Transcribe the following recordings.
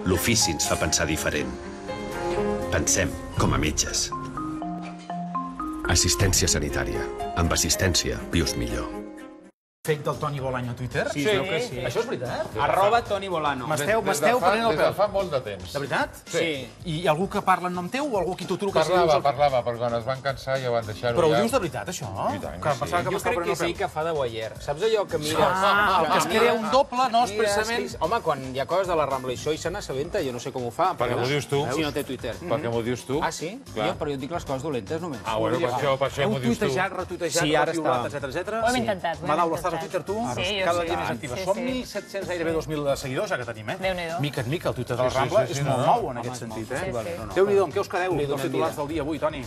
L'ofici ens fa pensar diferent. Pensem com a metges. Assistència sanitària. Amb assistència vius millor. Fake del Toni Bolaño a Twitter? Sí, crec que sí. Això és veritat? @Toni Bolano. M'esteu prenent el Des pèl. de fa molt de temps. De veritat? Sí. I algú que parla en nom teu o algú qui tu truques? Parlava, però quan es van cansar ja van deixar-ho. Però ho dius de veritat, això? I tant, Que sí. pensava que Jo m'estava crec que prenent el sí pèl. que fa de voyeur. Saps allò que mires... El que es crea un doble, no? Expressament... Home, quan hi ha coses de la Rambla i això i se n'assabenta, jo no sé com ho fa. Perquè m'ho dius tu. Si no té Twitter. Perquè m'ho dius tu. Ah, sí? Clar. Però jo et dic les coses dolentes només. Ah, bueno, per això m'ho dius tu. Retuitejat, Sí, ara repiulat, està. etcètera. Ho hem intentat. Madau, estàs a Twitter, tu? Sí, jo Cada sí. dia més activa. Sí, Som sí. 1.700, gairebé 2.000 de seguidors, ja que tenim, eh? Déu-n'hi-do. Mica en mica, el Twitter de la Sí, sí, Rambla sí, és sí, molt no? nou en aquest sentit, eh? Sí, sí. Déu-n'hi-do, amb què us quedeu Li dels donem titulars vida. del dia avui, Toni?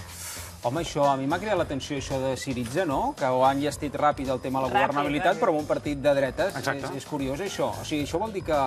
Home, això a mi m'ha cridat l'atenció, això de Syriza, no? Que ho han llestit ràpid el tema de la Ràpid, governabilitat, ràpid. però amb un partit de dretes. Exacte. És curiós, això. O sigui, això vol dir que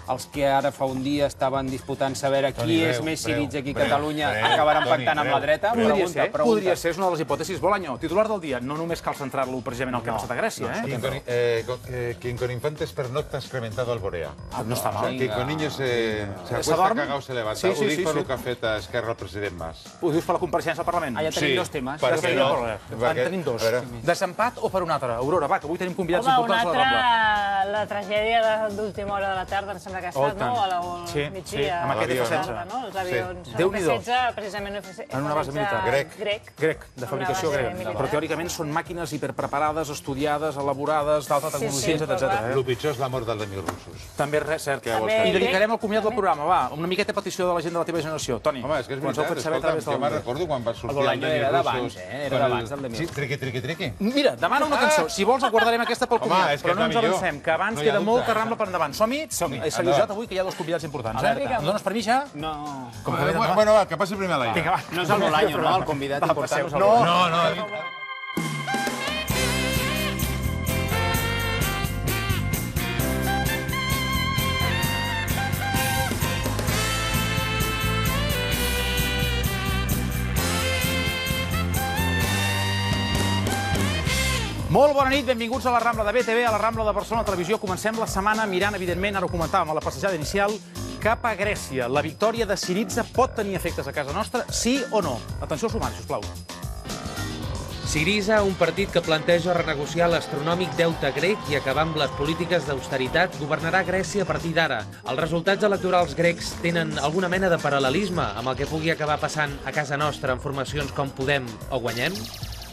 els que ara fa un dia estaven disputant saber qui és més Syriza aquí a Catalunya acabaran pactant amb la dreta? Podria ser, és una de les hipòtesis. Bolaño, titular del dia. No només cal centrar-lo precisament al que ha passat a Grècia, eh? Quien con infantes pernocta excrementado alborea. No està mal. Que con niños se acuesta dorm? cagado se levanta. Sí, sí, Ho dic sí, per sí. el que ha fet a Esquerra el president Mas. Ho dius per la compareixença al Parlament? Ah, ja tenim dos temes. perquè En no. tenim dos. A veure. Desempat o per un altre? Aurora, va, que avui tenim convidats Home, importants una a la Rambla. altra, la tragèdia d'última hora de la tarda, em sembla que ha Oh, estat, tant. no? Al Sí, migdia. sí, amb aquest l'avió, F-16. No? Els avions. Déu-n'hi-do. F-16, precisament F-16. En una base militar. Grec. Grec, de fabricació Una base grec. militar. Però teòricament són màquines hiperpreparades, estudiades, elaborades, d'alta tecnologia, sí, etcètera. El pitjor és la mort dels amics russos. També res, cert. També I dedicarem el comiat del també. programa, va, una miqueta petició de la gent de la teva generació. Toni, Home, és que és ens ho heu veritat, fet saber a escolta'm, través jo me'n del... recordo quan va sortir El Bolaño era d'amics d'abans, russos. era d'abans del de Sí, triqui. Mira, demana una cançó. Si vols, guardarem aquesta pel Home, comiat. és que Però no és ens la millor. avancem, que abans No hi ha queda dubte. molta Rambla per endavant. Som-hi? He seriosat avui que hi ha dos convidats importants. Em dones permís ja? No. Bueno, va, que passi primer l'aire. Vinga, va. No és el Bolaño, no? El convidat important no és el No. Bolaño. Molt bona nit, benvinguts a la Rambla de BTV, a la Rambla de Barcelona Televisió. Comencem la setmana mirant, evidentment, ara ho comentàvem a la passejada inicial, cap a Grècia. La victòria de Syriza pot tenir efectes a casa nostra, sí o no? Atenció al sumari, sisplau. Syriza, un partit que planteja renegociar l'astronòmic deute grec i acabar amb les polítiques d'austeritat, governarà Grècia a partir d'ara. Els resultats electorals grecs tenen alguna mena de paral·lelisme amb el que pugui acabar passant a casa nostra en formacions com Podem o Guanyem?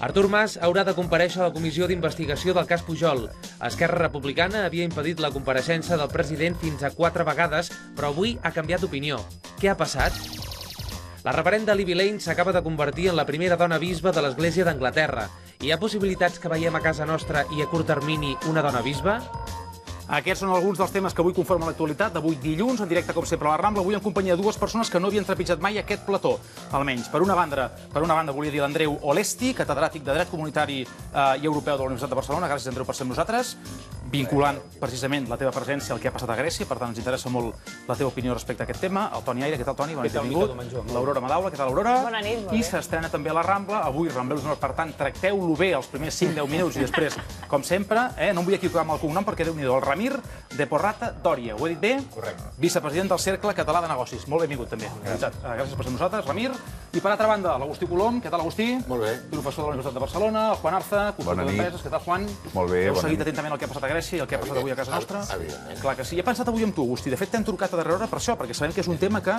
Artur Mas haurà de comparèixer a la comissió d'investigació del cas Pujol. Esquerra Republicana havia impedit la compareixença del president fins a 4 vegades, però avui ha canviat d'opinió. Què ha passat? La reverenda Libby Lane s'acaba de convertir en la primera dona bisbe de l'Església d'Anglaterra. Hi ha possibilitats que veiem a casa nostra i a curt termini una dona bisbe? Aquests són alguns dels temes que avui conformen l'actualitat d'avui dilluns, en directe com sempre a la Rambla, avui en companyia de dues persones que no havien trepitjat mai aquest plató, almenys. Per una banda volia dir l'Andreu Olesti, catedràtic de Dret Comunitari i Europeu de la Universitat de Barcelona. Gràcies, Andreu, per ser amb nosaltres, vinculant precisament la teva presència al que ha passat a Grècia, per tant ens interessa molt la teva opinió respecte a aquest tema. El Toni Aire, què tal, Toni? Bona nit, benvingut. L'Aurora Madaula, què tal, Aurora? Bona nit, molt I bé. s'estrena també a la Rambla, avui Rambleus Nord, per tant, tracteu-lo bé els primers 5-10 minuts i després, com sempre, no em vull equivocar amb el cognom perquè Déu-n'hi-do, el Ramir de Porrata Dòria. Ho he dit bé? Correcte. Vicepresident del Cercle Català de Negocis. Molt benvingut, també. Gràcies per ser amb nosaltres, Ramir. I per altra banda, l'Agustí Colom. Què tal, Agustí? Molt bé. Professor de la Universitat de Barcelona. El Juan Arza, consultor d'empreses. Què tal, Juan? Molt bé, Heu bona seguit nit. atentament el que ha passat a Grècia i el que ha passat avui a casa nostra? Evidentment. Clar que sí. He pensat avui amb tu, Agustí. De fet, t'hem trucat a darrere hora per això, perquè sabem que és un tema que,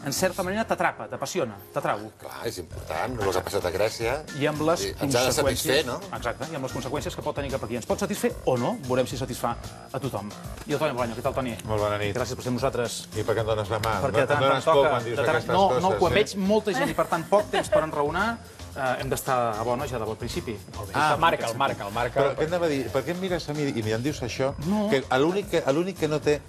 en certa manera, t'atrapa, t'apassiona, t'atrau. Clar, és important, el que ha passat a Grècia. I amb les Ens ha de satisfer, no? Exacte, i amb les conseqüències que pot tenir cap aquí. Ens pot satisfer o no? Veurem si satisfà a tothom. I el Toni Bolaño, què tal, Toni? Molt bona nit. Gràcies per ser amb nosaltres. I per què em dones la mà? Perquè de tant en dones tant por toca. quan dius de tant- aquestes no, coses. no, quan veig molta gent i, per tant, poc temps per enraonar, hem d'estar a bona ja de bon principi. Marca'l. Però què anava a dir? Per què em mires a mi i em dius això? Que l'únic que no té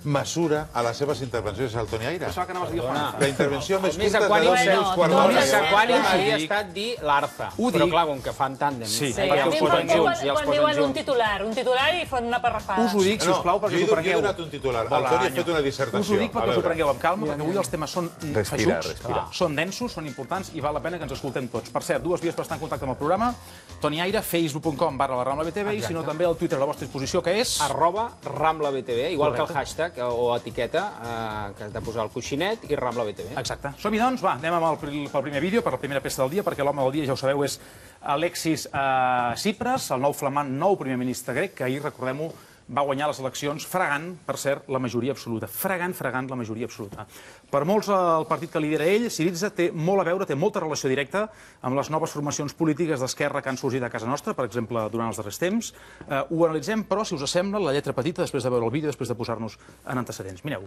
mesura a les seves intervencions és el Toni Aire. Pensava que anaves a dir el Juan Arza. La intervenció més Més curta de equànim, 2 minuts, quart no, d'hora. més Més equànim Ho havia dic. estat dir l'Arza. Ho Però dic. clar, com que fan tàndem. Sí. Sí, perquè a els mi posen quan junts i els quan posen diuen un junts. titular i fan una parrafada. Us ho dic, sisplau, perquè us ho Jo he prengueu. donat un titular. El Toni ha fet una dissertació. Us ho dic perquè A us ho veure. prengueu amb calma, perquè avui els temes són Respira, feixucs, respira. són densos, són importants i val la pena que ens escoltem tots. Per cert, dues vies per estar en contacte amb el programa. Toni Aire, facebook.com/la Rambla BTV i si no també el Twitter a la vostra disposició, que és... @RamblaBTV, igual que el hashtag. o etiqueta que has de posar el coixinet i Rambla BTV. Exacte. Som-hi, doncs, va, anem pel primer vídeo, per la primera peça del dia, perquè l'home del dia, ja ho sabeu, és Alexis Tsipras, el nou flamant nou primer ministre grec, que ahir, recordem-ho, va guanyar les eleccions fregant, per cert, la majoria absoluta. Fregant la majoria absoluta. Per molts, el partit que lidera ell, Syriza, té molt a veure, té molta relació directa amb les noves formacions polítiques d'esquerra que han sorgit a casa nostra, per exemple, durant els darrers temps. Ho analitzem, però, si us sembla, la lletra petita, després de veure el vídeo, després de posar-nos en antecedents. Mireu.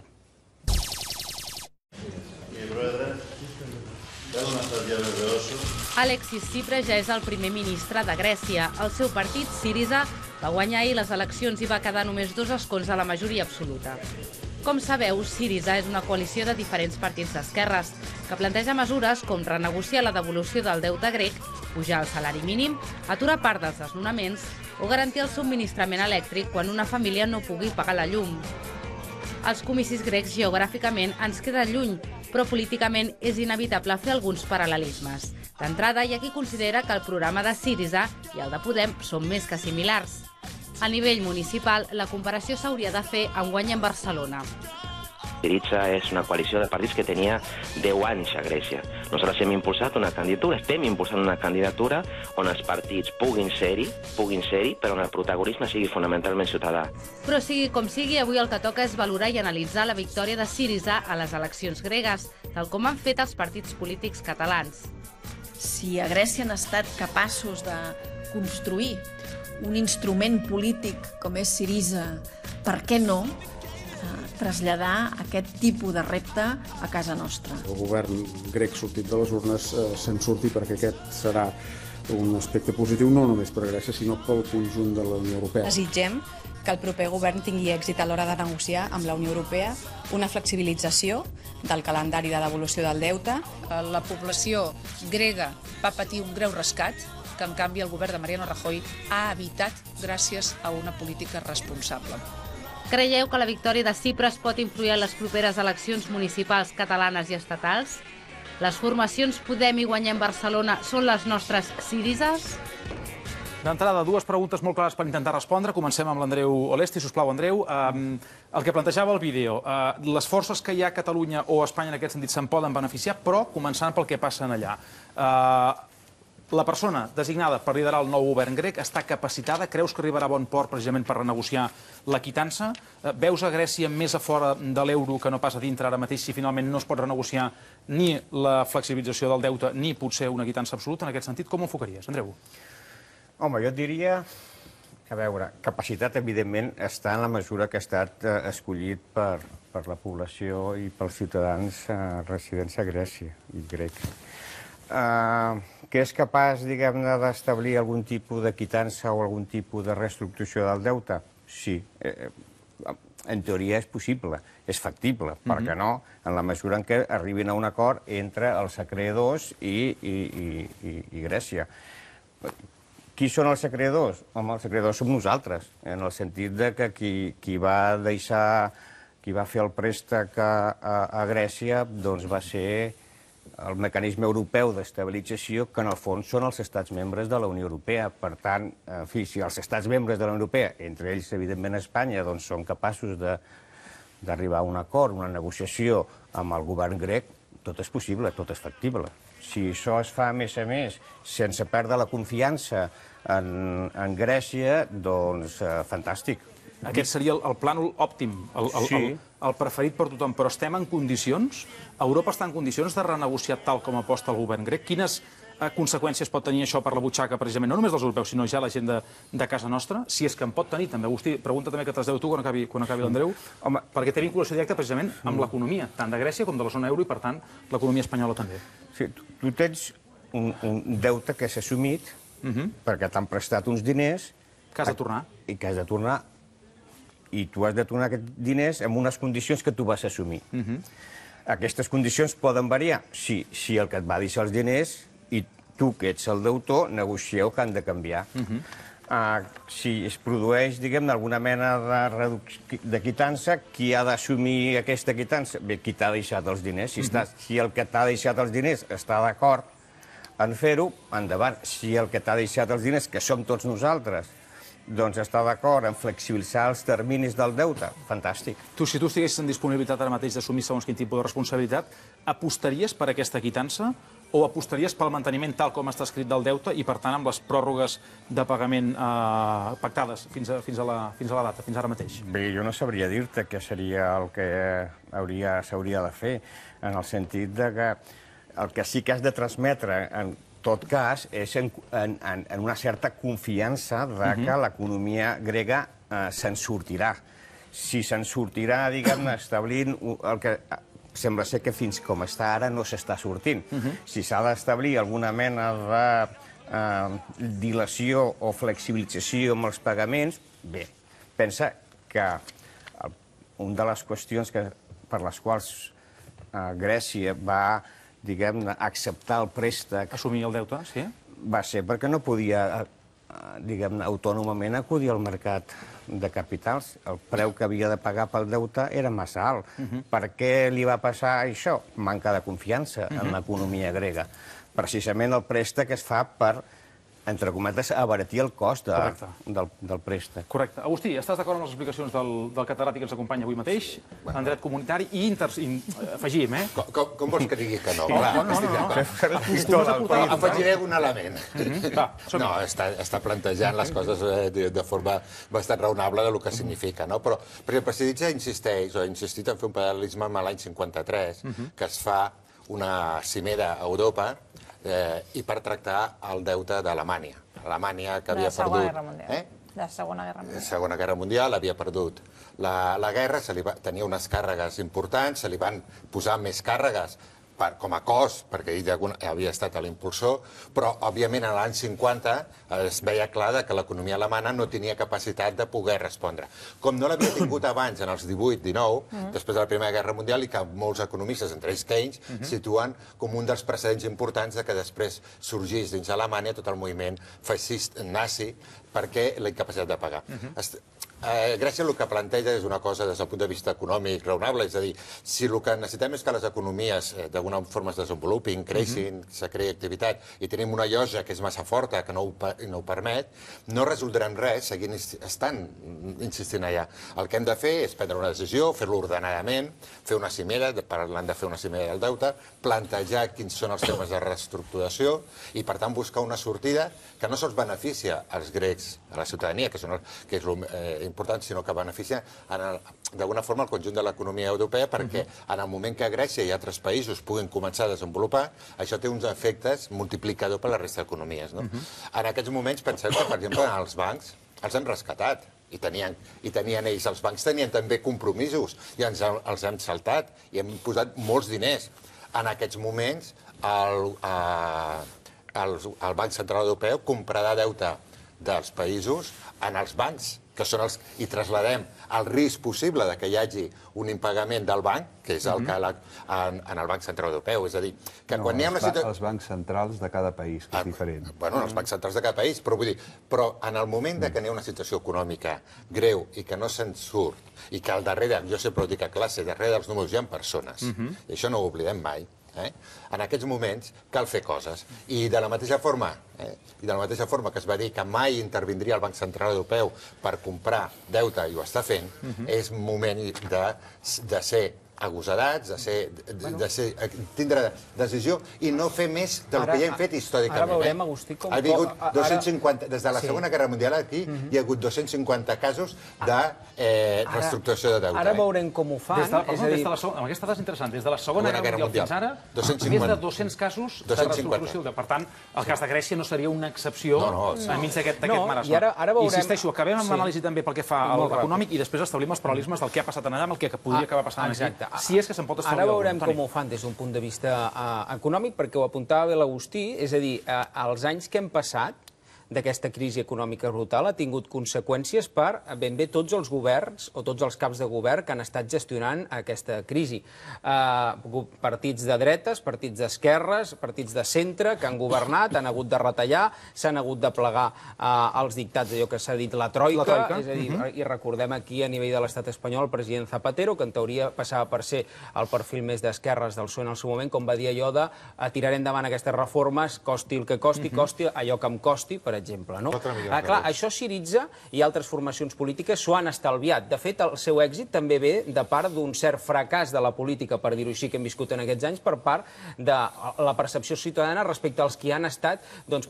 Alexis Tsipras ja és el primer ministre de Grècia. El seu partit, Syriza, va guanyar ahir les eleccions i va quedar només 2 escons de la majoria absoluta. Com sabeu, Syriza és una coalició de diferents partits d'esquerres que planteja mesures com renegociar la devolució del deute grec, pujar el salari mínim, aturar part dels desnonaments o garantir el subministrament elèctric quan una família no pugui pagar la llum. Els comicis grecs geogràficament ens queden lluny, però políticament és inevitable fer alguns paral·lelismes. D'entrada, hi ha qui considera que el programa de Syriza i el de Podem són més que similars. A nivell municipal, la comparació s'hauria de fer enguany en Barcelona. Syriza és una coalició de partits que tenia 10 anys a Grècia. Nosaltres hem impulsat una candidatura, estem impulsant una candidatura on els partits puguin ser-hi, però on el protagonisme sigui fonamentalment ciutadà. Però sigui com sigui, avui el que toca és valorar i analitzar la victòria de Syriza a les eleccions gregues, tal com han fet els partits polítics catalans. Si a Grècia han estat capaços de construir un instrument polític com és Syriza, per què no traslladar aquest tipus de repte a casa nostra? El govern grec sortit de les urnes se'n surti perquè aquest serà un aspecte positiu no només per a Grècia, sinó pel conjunt de la Unió Europea. Desitgem que el proper govern tingui èxit a l'hora de negociar amb la Unió Europea una flexibilització del calendari de devolució del deute. La població grega va patir un greu rescat que, en canvi, el govern de Mariano Rajoy ha evitat gràcies a una política responsable. Creieu que la victòria de Tsipras pot influir en les properes eleccions municipals catalanes i estatals? Les formacions Podem i Guanyem Barcelona són les nostres Syrizas? D'entrada, 2 preguntes molt clares per intentar respondre. Comencem amb l'Andreu Olesti. Sisplau, Andreu. El que plantejava el vídeo, les forces que hi ha a Catalunya o a Espanya en aquest sentit se'n poden beneficiar, però començant pel que passa allà. La persona designada per liderar el nou govern grec està capacitada? Creus que arribarà a bon port precisament per renegociar la quitança? Veus a Grècia més a fora de l'euro que no pas a dintre ara mateix si finalment no es pot renegociar ni la flexibilització del deute ni potser una quitança absoluta? En aquest sentit, com ho enfocaries? Andreu. Home, jo et diria que, a veure, capacitat, evidentment, està en la mesura que ha estat escollit per la població i pels ciutadans residents a Grècia i grecs. Que és capaç, diguem-ne, d'establir algun tipus de quitança o algun tipus de reestructuració del deute? Sí. En teoria és possible, és factible, per què no? En la mesura en què arribin a un acord entre els acreedors i Grècia. Qui són els acreedors? Home, els acreedors som nosaltres, en el sentit de que qui va fer el préstec a Grècia doncs va ser el mecanisme europeu d'estabilització, que en el fons són els estats membres de la Unió Europea. Per tant, en fi, si els estats membres de la Unió Europea, entre ells, evidentment, Espanya, doncs són capaços d'arribar a un acord, una negociació amb el govern grec, tot és possible, tot és factible. Si això es fa, a més, sense perdre la confiança en Grècia, doncs fantàstic. Aquest seria el plànol òptim, el preferit per tothom, però estem en condicions? Europa està en condicions de renegociar tal com aposta el govern grec? Quines conseqüències pot tenir això per la butxaca, precisament, no només dels europeus, sinó ja la gent de casa nostra? Si és que en pot tenir, també. Agustí, pregunta també que traslladeu tu quan acabi l'Andreu, perquè té vinculació directa precisament amb l'economia, tant de Grècia com de la zona euro i, per tant, l'economia espanyola també. Sí, tu tens un deute que s'ha assumit perquè t'han prestat uns diners que has de tornar. I que has de tornar. I tu has de tornar aquests diners amb unes condicions que tu vas assumir. Aquestes condicions poden variar si el que et va deixar els diners i tu, que ets el deutor, negocieu que han de canviar. Si es produeix, diguem, alguna mena de quitança, qui ha d'assumir aquesta quitança? Bé, qui t'ha deixat els diners. Si el que t'ha deixat els diners està d'acord en fer-ho, endavant. Si el que t'ha deixat els diners, que som tots nosaltres, doncs està d'acord en flexibilitzar els terminis del deute. Fantàstic. Si tu estiguessis en disponibilitat ara mateix d'assumir segons quin tipus de responsabilitat, apostaries per aquesta quitança o apostaries pel manteniment tal com està escrit del deute i, per tant, amb les pròrrogues de pagament pactades fins a la data, fins ara mateix? Bé, jo no sabria dir-te què seria el que s'hauria de fer, en el sentit que el que sí que has de transmetre, en tot cas, és en una certa confiança que l'economia grega se'n sortirà. Si se'n sortirà, diguem-ne, establint el que sembla ser que fins com està ara no s'està sortint. Si s'ha d'establir alguna mena de dilació o flexibilització amb els pagaments, bé, pensa que una de les qüestions per les quals Grècia va, diguem-ne, acceptar el préstec... Assumir el deute, sí. Va ser perquè no podia, diguem-ne, autònomament acudir al mercat de capitals. El preu que havia de pagar pel deute era massa alt. Per què li va passar això? Manca de confiança en l'economia grega. Precisament el préstec es fa per, entre cometes, abaratir el cost del préstec. Correcte. Agustí, estàs d'acord amb les explicacions del catedràtic que ens acompanya avui mateix, en dret comunitari, i afegim, eh? Com vols que digui que no? No. Afegiré un element. No, està plantejant les coses de forma bastant raonable del que significa, no? Però, per exemple, Syriza insisteix, o ha insistit en fer un paral·lelisme amb l'any 53, que es fa una cimera a Europa i per tractar el deute d'Alemanya. Alemanya que havia perdut... De la Segona Guerra Mundial. La Segona Guerra Mundial havia perdut. La guerra tenia unes càrregues importants, se li van posar més càrregues com a cost, perquè ell havia estat l'impulsor, però, òbviament, a l'any 50 es veia clar que l'economia alemana no tenia capacitat de poder respondre. Com no l'havia tingut abans, en els 18-19, després de la Primera Guerra Mundial, i que molts economistes, entre ells Keynes, situen com un dels precedents importants que després sorgís dins Alemanya tot el moviment feixista nazi perquè la incapacitat de pagar. Grècia el que planteja és una cosa des del punt de vista econòmic raonable, és a dir, si el que necessitem és que les economies d'alguna forma es desenvolupin, creixin, se creï activitat, i tenim una llosa que és massa forta, que no ho permet, no resoldrem res seguint estant insistint allà. El que hem de fer és prendre una decisió, fer-lo ordenadament, fer una cimera, parlant de fer una cimera del deute, plantejar quins són els temes de reestructuració i, per tant, buscar una sortida que no sols beneficia als grecs, a la ciutadania, que és important, sinó que beneficia d'alguna forma el conjunt de l'economia europea, perquè en el moment que Grècia i altres països puguin començar a desenvolupar, això té uns efectes multiplicadors per a la resta d'economies. En aquests moments pensem que, per exemple, els bancs els hem rescatat, i tenien ells, els bancs tenien també compromisos, i els hem saltat, i hem posat molts diners. En aquests moments, el Banc Central Europeu comprarà deute dels països en els bancs, que són els... i trasladem el risc possible que hi hagi un impagament del banc, que és el que en el Banc Central Europeu. És a dir, que quan hi ha una situació... Els bancs centrals de cada país, que és diferent. Bueno, els bancs centrals de cada país, però en el moment que hi ha una situació econòmica greu i que no se'n surt, i que al darrere, jo sempre ho dic a classe, darrere dels números hi ha persones, i això no ho oblidem mai, en aquests moments cal fer coses. I de la mateixa forma que es va dir que mai intervindria el Banc Central Europeu per comprar deute, i ho està fent, és moment de ser agosarats, de tindre decisió i no fer més del que ja hem fet històricament. Ara veurem, Agustí, com... Ha hagut 250... Des de la Segona Guerra Mundial aquí hi ha hagut 250 casos de reestructuració de deute. Ara veurem com ho fan. Amb aquesta dada és interessant. Des de la Segona Guerra Mundial fins ara, més de 200 casos de reestructuració. Per tant, el cas de Grècia no seria una excepció enmig d'aquest marasme. Insisteixo, acabem amb l'anàlisi també pel que fa a l'econòmic i després establim els paral·lelismes del que ha passat allà amb el que podria acabar passant aquí. Si és que se'n pot establir. Ara veurem com ho fan des d'un punt de vista econòmic, perquè ho apuntava bé l'Agustí, és a dir, els anys que hem passat d'aquesta crisi econòmica brutal ha tingut conseqüències per ben bé tots els governs o tots els caps de govern que han estat gestionant aquesta crisi. Partits de dretes, partits d'esquerres, partits de centre que han governat, han hagut de retallar, s'han hagut de plegar als dictats d'allò que s'ha dit la troika, és a dir, i recordem aquí a nivell de l'estat espanyol el president Zapatero, que en teoria passava per ser el perfil més d'esquerres del PSOE en el seu moment, com va dir allò de tirar endavant aquestes reformes, costi el que costi, costi allò que em costi, per exemple. Clar, això Syriza i altres formacions polítiques s'ho han estalviat. De fet, el seu èxit també ve de part d'un cert fracàs de la política, per dir-ho així, que hem viscut en aquests anys, per part de la percepció ciutadana respecte als qui han estat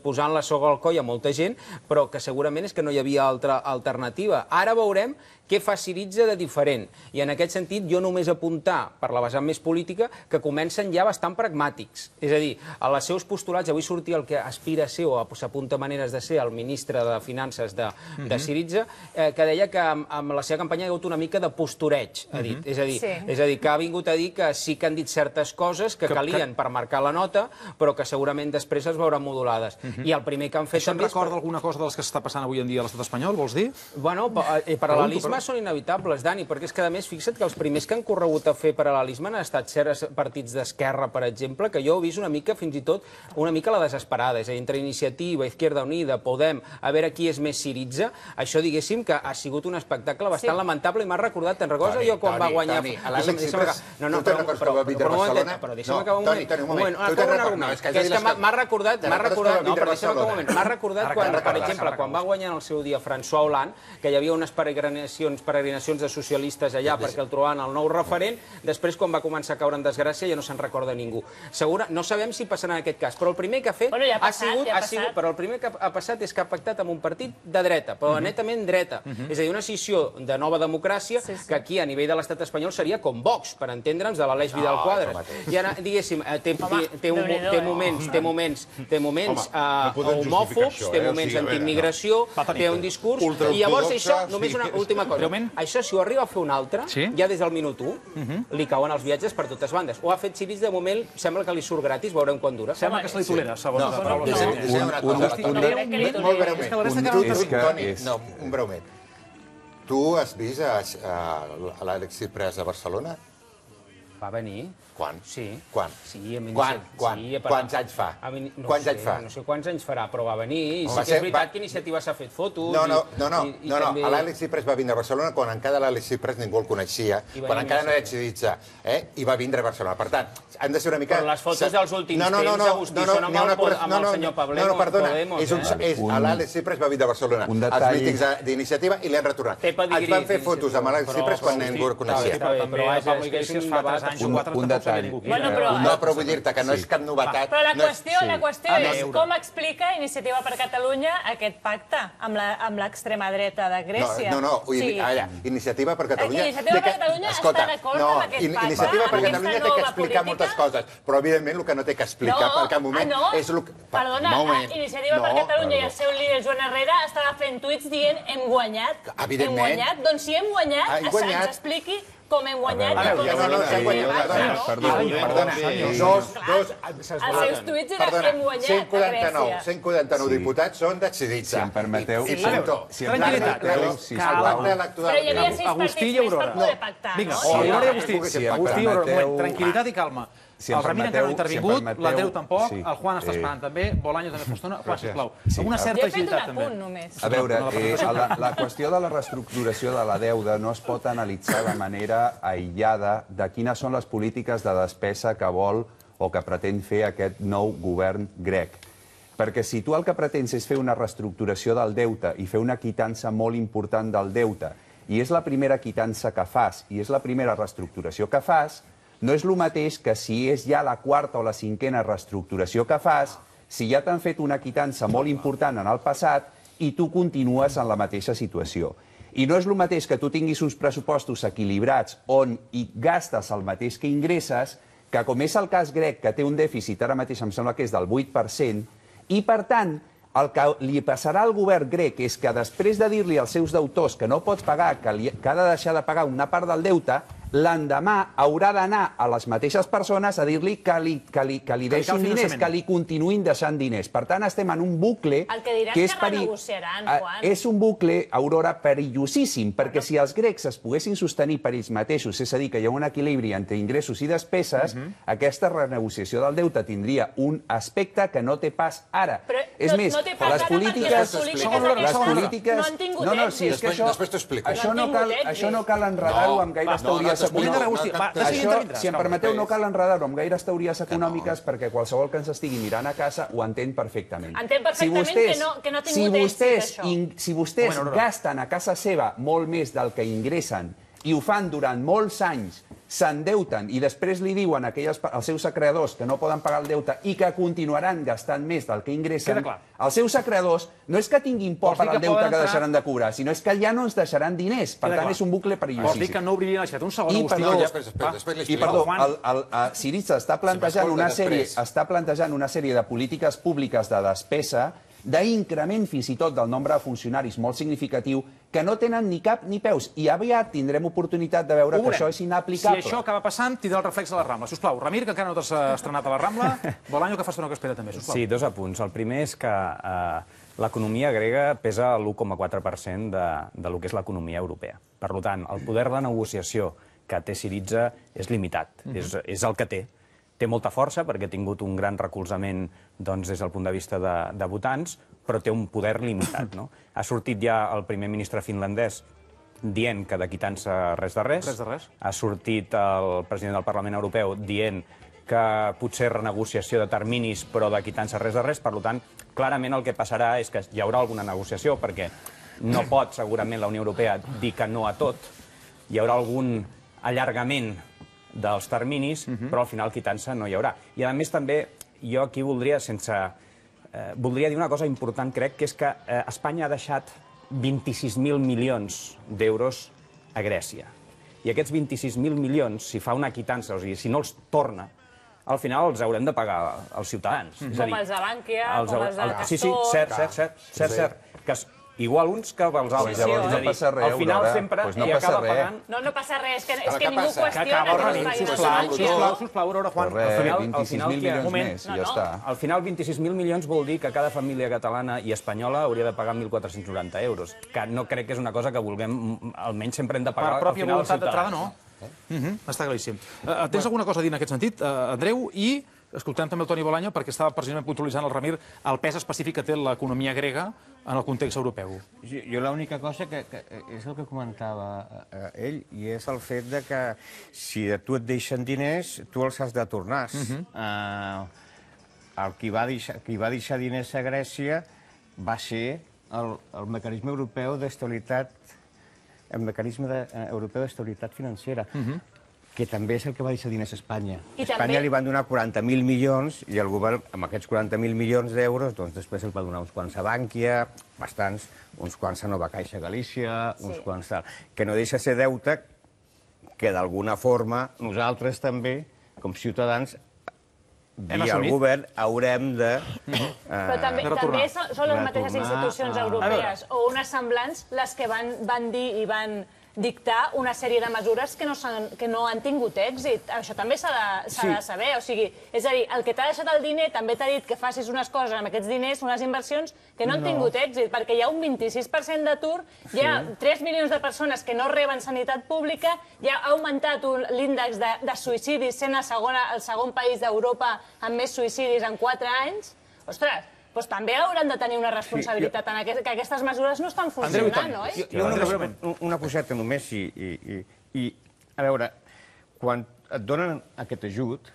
posant la soga al coll a molta gent, però que segurament és que no hi havia altra alternativa. Ara veurem què fa Syriza de diferent. I en aquest sentit, jo només apuntar, per la vessant més política, que comencen ja bastant pragmàtics. És a dir, a les seus postulats, avui sortia el que aspira a ser, o s'apunta maneres de ser, el ministre de Finances de Syriza, que deia que amb la seva campanya hi ha hagut una mica de postureig, ha dit. És a dir, que ha vingut a dir que sí que han dit certes coses que calien per marcar la nota, però que segurament després es veuran modulades. I el primer que han fet també... Això et recorda alguna cosa de les que està passant avui en dia a l'estat espanyol, vols dir? Bueno, paral·lelismes són inevitables, Dani, perquè és que, a més, fixa't que els primers que han corregut a fer paral·lelisme han estat certs partits d'esquerra, per exemple, que jo he vist una mica, fins i tot, una mica la desesperada. És a dir, entre Iniciativa, Izquierda Unida, Podem, a veure qui és més Syriza, això, diguéssim, que ha sigut un espectacle bastant lamentable i m'ha recordat, te'n recordes jo quan va guanyar... L'Àlex Tsipras, tu te'n recordes que va vindre a Barcelona? Però deixa'm acabar un moment. És que m'ha recordat, m'ha recordat quan, per exemple, quan va guanyar en el seu dia François Hollande, que hi havia unes peregrinacions de socialistes allà perquè el trobaven el nou referent, després quan va començar a caure en desgràcia ja no se'n recorda ningú. No sabem si passarà en aquest cas, però el primer que ha fet però el primer que ha passat és que ha pactat amb un partit de dreta, però netament dreta. És a dir, una escissió de Nova Democràcia que aquí a nivell de l'estat espanyol seria com Vox, per entendre'ns, de l'Aleix Vidal Quadras. I ara, diguéssim, té moments homòfobs, té moments antiimmigració, té un discurs, i llavors això, només una última cosa, això si ho arriba a fer un altre, ja des del minut 1, li cauen els viatges per totes bandes. Ho ha fet Syriza, de moment, sembla que li surt gratis, veurem quan dura. Sembla que se li tolera, segons la paraula. Un breument. Tu has vist l'Àlex Tsipras a Barcelona? Va venir. Quan? Sí. Quan? Sí, Quants anys fa? Quants anys fa? No sé quants anys farà, però va venir. I sí que és veritat que Iniciativa s'ha fet fotos. No. L'Àlex Tsipras va vindre a Barcelona quan encara l'Àlex Tsipras ningú el coneixia, quan encara no era Syriza, i va vindre a Barcelona. Per tant, han de ser una mica... Però les fotos dels últims temps, Agustí, són amb el senyor Pablo. No, perdona, l'Àlex Tsipras va vindre a Barcelona als mítings d'Iniciativa i li han retornat. Es van fer fotos amb l'Àlex Tsipras quan ningú el coneixia. Però Pablo Iglesias fa 3 anys o 4 tampoc sabia ningú. No, però vull dir-te que no és cap novetat. Però la qüestió és com explica Iniciativa per Catalunya aquest pacte amb l'extrema dreta de Grècia. No, Iniciativa per Catalunya... Iniciativa per Catalunya està d'acord amb aquest pacte? Iniciativa per Catalunya té que explicar moltes coses, però evidentment el que no té que explicar per cap moment és... Perdona, Iniciativa per Catalunya i el seu líder Joan Herrera estava fent tuits dient hem guanyat. Evidentment. Doncs si hem guanyat, ens expliqui com hem guanyat. Perdona, els seus tuits eren hem guanyat a Grècia. 149 diputats són de Syriza. Si em permeteu... Tranquil·litat. Però hi havia 6 partits més per poder pactar. Vinga, Aurora i Agustí. Agustí i Aurora, tranquil·litat i calma. El Ramir encara no ha intervingut, l'Andreu tampoc, el Juan està esperant també, Bolaño també fa estona. Juan, sisplau, amb una certa agilitat també. A veure, la qüestió de la reestructuració de la deuda no es pot analitzar de manera aïllada de quines són les polítiques de despesa que vol o que pretén fer aquest nou govern grec. Perquè si tu el que pretens és fer una reestructuració del deute i fer una quitança molt important del deute, i és la primera quitança que fas, i és la primera reestructuració que fas, no és el mateix que si és ja la quarta o la cinquena reestructuració que fas, si ja t'han fet una quitança molt important en el passat i tu continues en la mateixa situació. I no és el mateix que tu tinguis uns pressupostos equilibrats on hi gastes el mateix que ingresses, que com és el cas grec, que té un dèficit, ara mateix em sembla que és del 8%, i per tant, el que li passarà al govern grec és que després de dir-li als seus deutors que no pots pagar, que ha de deixar de pagar una part del deute, l'endemà haurà d'anar a les mateixes persones a dir-li que li deixin diners, que li continuïn deixant diners. Per tant, estem en un bucle... El que diràs que renegociaran, Juan. És un bucle, Aurora, perillosíssim, perquè si els grecs es poguessin sostenir per ells mateixos, és a dir, que hi ha un equilibri entre ingressos i despeses, aquesta renegociació del deute tindria un aspecte que no té pas ara. És més, les polítiques... No han tingut èxit. No, si és que això no cal enredar-ho amb gaires teories Això, si em permeteu, no cal enredar-ho amb gaires teories econòmiques perquè qualsevol que ens estigui mirant a casa ho entén perfectament. Entén perfectament que no ha tingut èxit, això. Si vostès gasten a casa seva molt més del que ingressen i ho fan durant molts anys, s'endeuten i després li diuen als seus acreedors que no poden pagar el deute i que continuaran gastant més del que ingressen, els seus acreedors no és que tinguin por per al deute que deixaran de cobrar, sinó és que ja no ens deixaran diners. Per tant, és un bucle perillosíssim. Vols dir que no obririen l'aixeta? Un segon, Agustí. I perdó, Syriza està plantejant una sèrie de polítiques públiques de despesa, d'increment fins i tot del nombre de funcionaris molt significatiu, que no tenen ni cap ni peus. I aviat tindrem oportunitat de veure que això és inaplicable. Si això acaba passant, tindrà el reflex de la Rambla. Sisplau, Ramir, que encara no t'has estrenat a la Rambla, Bolaño, que fa estona que espera també, sisplau. Sí, 2 apunts. El primer és que l'economia grega pesa l'1,4% del que és l'economia europea. Per tant, el poder de negociació que té Syriza és limitat, és el que té. Té molta força perquè ha tingut un gran recolzament des del punt de vista de votants, però té un poder limitat. Ha sortit ja el primer ministre finlandès dient que de quitant-se res de res. Ha sortit el president del Parlament Europeu dient que potser renegociació de terminis, però de quitant-se res de res. Per tant, clarament el que passarà és que hi haurà alguna negociació, perquè no pot segurament la Unió Europea dir que no a tot. Hi haurà algun allargament dels terminis, però al final quitant-se no hi haurà. I a més també jo aquí voldria dir una cosa important, crec, que és que Espanya ha deixat 26.000 milions d'euros a Grècia. I aquests 26.000 milions, si fa una quitança, o sigui, si no els torna, al final els haurem de pagar els ciutadans. Com els de Bànquia, com els del Castor... Sí, cert. Igual uns que els altres. No passa res, al final sempre hi acaba pagant... No passa res, és que ningú qüestiona... Sisplau, Aurora Juan. Res, 26.000 milions més, i ja està. Al final, 26.000 milions vol dir que cada família catalana i espanyola hauria de pagar 1.490 euros, que no crec que és una cosa que vulguem, almenys sempre hem de pagar al final als ciutadans. Està claríssim. Tens alguna cosa a dir en aquest sentit, Andreu? I escoltem també el Toni Bolaño, perquè estava precisament puntualitzant el Ramir el pes específic que té l'economia grega en el context europeu. Jo l'única cosa que és el que comentava ell, i és el fet de que si a tu et deixen diners, tu els has de tornar. El qui va deixar diners a Grècia va ser el mecanisme europeu d'estabilitat, el mecanisme europeu d'estabilitat financera, que també és el que va deixar diners a Espanya. A Espanya li van donar 40.000 milions i el govern, amb aquests 40.000 milions d'euros, doncs després el va donar uns quants a Bànquia, bastants, uns quants a Nova Caixa Galícia, uns quants tal. Que no deixa ser deute que d'alguna forma nosaltres també, com ciutadans, via el govern, haurem de... Però també són les mateixes institucions europees o unes semblants les que van dir i van dictar una sèrie de mesures que no han tingut èxit. Això també s'ha de saber. O sigui, és a dir, el que t'ha deixat el diner també t'ha dit que facis unes coses amb aquests diners, unes inversions que no han tingut èxit, perquè hi ha un 26% d'atur, hi ha 3 milions de persones que no reben sanitat pública, ja ha augmentat l'índex de suïcidis, sent el segon país d'Europa amb més suïcidis en 4 anys. Ostres, doncs també hauran de tenir una responsabilitat en que aquestes mesures no estan funcionant, oi? Una coseta només, i a veure, quan et donen aquest ajut,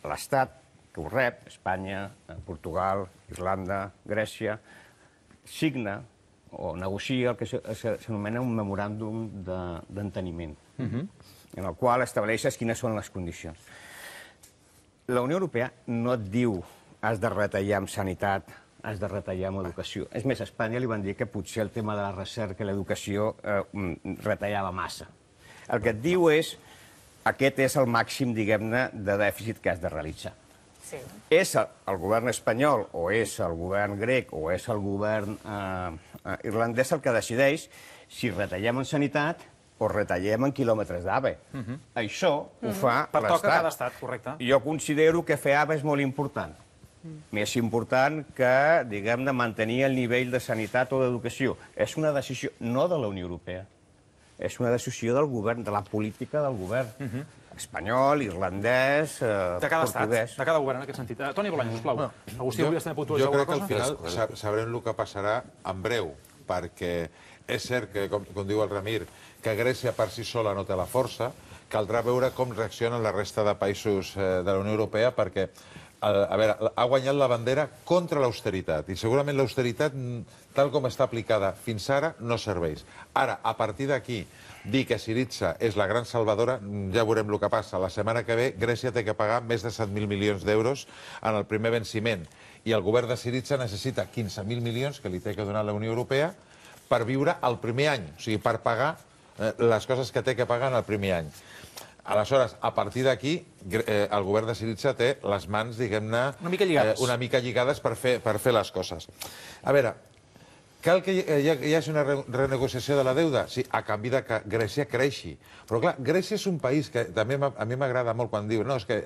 l'Estat que ho rep, Espanya, Portugal, Irlanda, Grècia, signa o negocia el que s'anomena un memoràndum d'enteniment, en el qual estableixes quines són les condicions. La Unió Europea no et diu has de retallar en sanitat, has de retallar en educació. És més, a Espanya li van dir que potser el tema de la recerca i l'educació retallava massa. El que et diu és aquest és el màxim, diguem-ne, de dèficit que has de realitzar. És el govern espanyol, o és el govern grec, o és el govern irlandès el que decideix si retallem en sanitat o retallem en quilòmetres d'AVE. Això ho fa l'Estat. Pertoca a cada estat, correcte. Jo considero que fer AVE és molt important. Més important que, diguem-ne, mantenir el nivell de sanitat o d'educació. És una decisió no de la Unió Europea, és una decisió del govern, de la política del govern. Espanyol, irlandès, portuguès... De cada estat, de cada govern, en aquest sentit. Toni Bolaño, sisplau. Agustí, volies també puntualitzar alguna cosa? Jo crec que al final sabrem el que passarà en breu, perquè és cert que, com diu el Ramir, que Grècia per si sola no té la força, caldrà veure com reaccionen la resta de països de la Unió Europea, perquè a veure, ha guanyat la bandera contra l'austeritat, i segurament l'austeritat, tal com està aplicada fins ara, no serveix. Ara, a partir d'aquí, dir que Syriza és la gran salvadora, ja veurem el que passa. La setmana que ve, Grècia té que pagar més de 7.000 milions d'euros en el primer venciment, i el govern de Syriza necessita 15.000 milions que li té que donar la Unió Europea per viure el primer any, o sigui, per pagar les coses que té que pagar en el primer any. Aleshores, a partir d'aquí, el govern de Syriza té les mans, diguem-ne, una mica lligades per fer les coses. A veure, cal que hi hagi una renegociació de la deuda? Sí, a canvi que Grècia creixi. Però, clar, Grècia és un país que també a mi m'agrada molt quan diu no, és que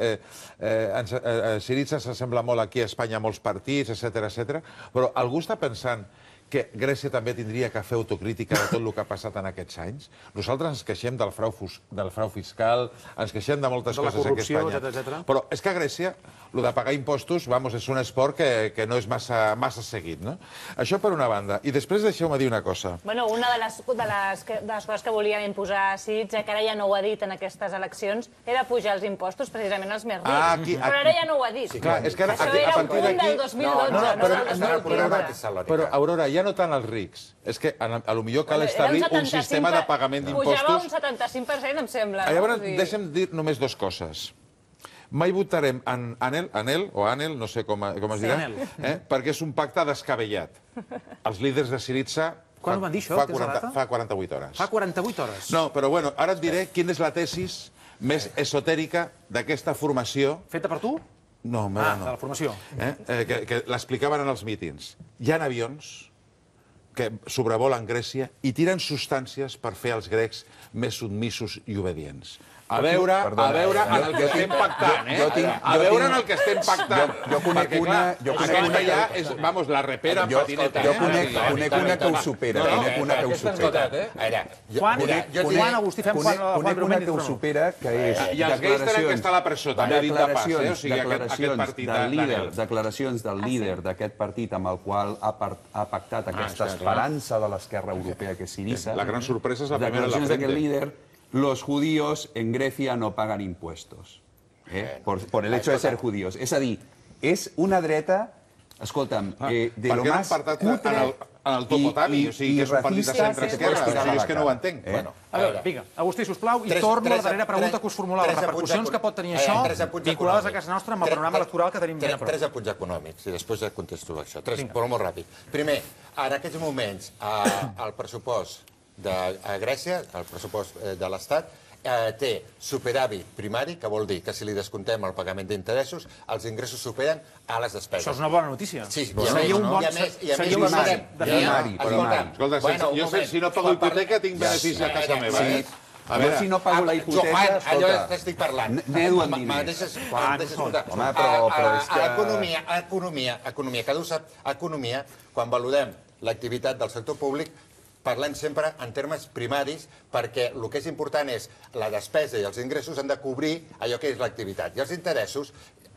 Syriza s'assembla molt aquí a Espanya a molts partits, etc. Però algú està pensant que Grècia també tindria que fer autocrítica de tot el que ha passat en aquests anys? Nosaltres ens queixem del frau fiscal, ens queixem de moltes coses aquí a Espanya. etc. Però és que a Grècia, el de pagar impostos, és un esport que no és massa seguit. Això per una banda. I després deixeu-me dir una cosa. Bueno, una de les coses que volien imposar Syriza, que ara ja no ho ha dit en aquestes eleccions, era pujar els impostos precisament als més rics. Però ara ja no ho ha dit. Això era un punt del 2012, no del 2015. Però, Aurora, ja no tant els rics. És que potser cal establir un sistema de pagament d'impostos... Pujava un 75%, em sembla. Llavors, deixa'm dir només dues coses. Mai votarem Anel, no sé com es dirà, perquè és un pacte descabellat. Els líders de Syriza... Quan ho van dir, això? Fa 48 hores. Fa 48 hores? No, però bueno, ara et diré quina és la tesis més esotèrica d'aquesta formació... Feta per tu? No, no. De la formació. Que l'explicaven en els mítings. Hi ha avions que sobrevolen Grècia i tiren substàncies per fer els grecs més submissos i obedients. A veure en el que estem pactant, A veure en el que estem pactant. Jo conec una... Aquesta ja és, la repera en patineta. Jo conec una que ho supera. Quan, Agustí, fem quan? Conec una que ho supera, que és... I els gais tenen que estar a la presó, també dit de pas, o sigui, aquest partit d'Anel. Declaracions del líder d'aquest partit amb el qual ha pactat aquesta esperança de l'esquerra europea que és Syriza. La gran sorpresa és la primera en la frente. Declaracions d'aquest líder: los judíos en Grecia no pagan impuestos. Por el hecho de ser judíos. És a dir, és una dreta, escolta'm, de lo más cutre en el Topotami, o sigui, que és un partit de centre-esquerra, o sigui, és que no ho entenc. A veure, vinga, Agustí, sisplau, i torno a la darrera pregunta que us formulava. Les repercussions que pot tenir això, vinculades a casa nostra amb el panorama electoral que tenim ben a prop. 3 apunts econòmics, i després ja contesto això. 3, però molt ràpid. Primer, en aquests moments, el pressupost de Grècia, el pressupost de l'Estat, té superàvit primari, que vol dir que si li descomptem el pagament d'interessos, els ingressos superen a les despeses. Això és una bona notícia. Sí, seria un bon... Seria un primari. Escolta, si no pago hipoteca, tinc benefici a casa meva. A veure, si no pago la hipoteca, allò que estic parlant. Nedo en diners. Home, però és que... Economia, quan valorem l'activitat del sector públic, parlem sempre en termes primaris, perquè el que és important és la despesa i els ingressos han de cobrir allò que és l'activitat. I els interessos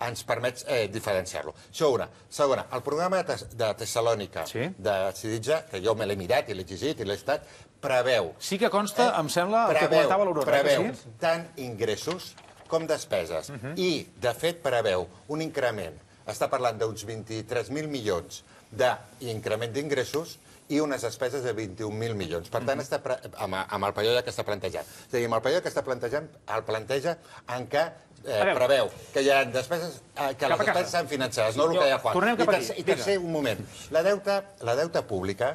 ens permet diferenciar-lo. Això una. Segona, el programa de Tessalònica de Syriza, que jo me l'he mirat i l'he llegit i l'he estat, preveu... Sí que consta, em sembla, el que comentava l'Aurora. Preveu tant ingressos com despeses. I, de fet, preveu un increment. Està parlant d'uns 23.000 milions d'increment d'ingressos i unes despeses de 21.000 milions. Per tant, amb el període que està plantejant. És a dir, amb el període que està plantejant, el planteja en què preveu que hi ha despeses, que les despeses s'han finançades, no el que hi ha Juan. I tercer, un moment. La deuta pública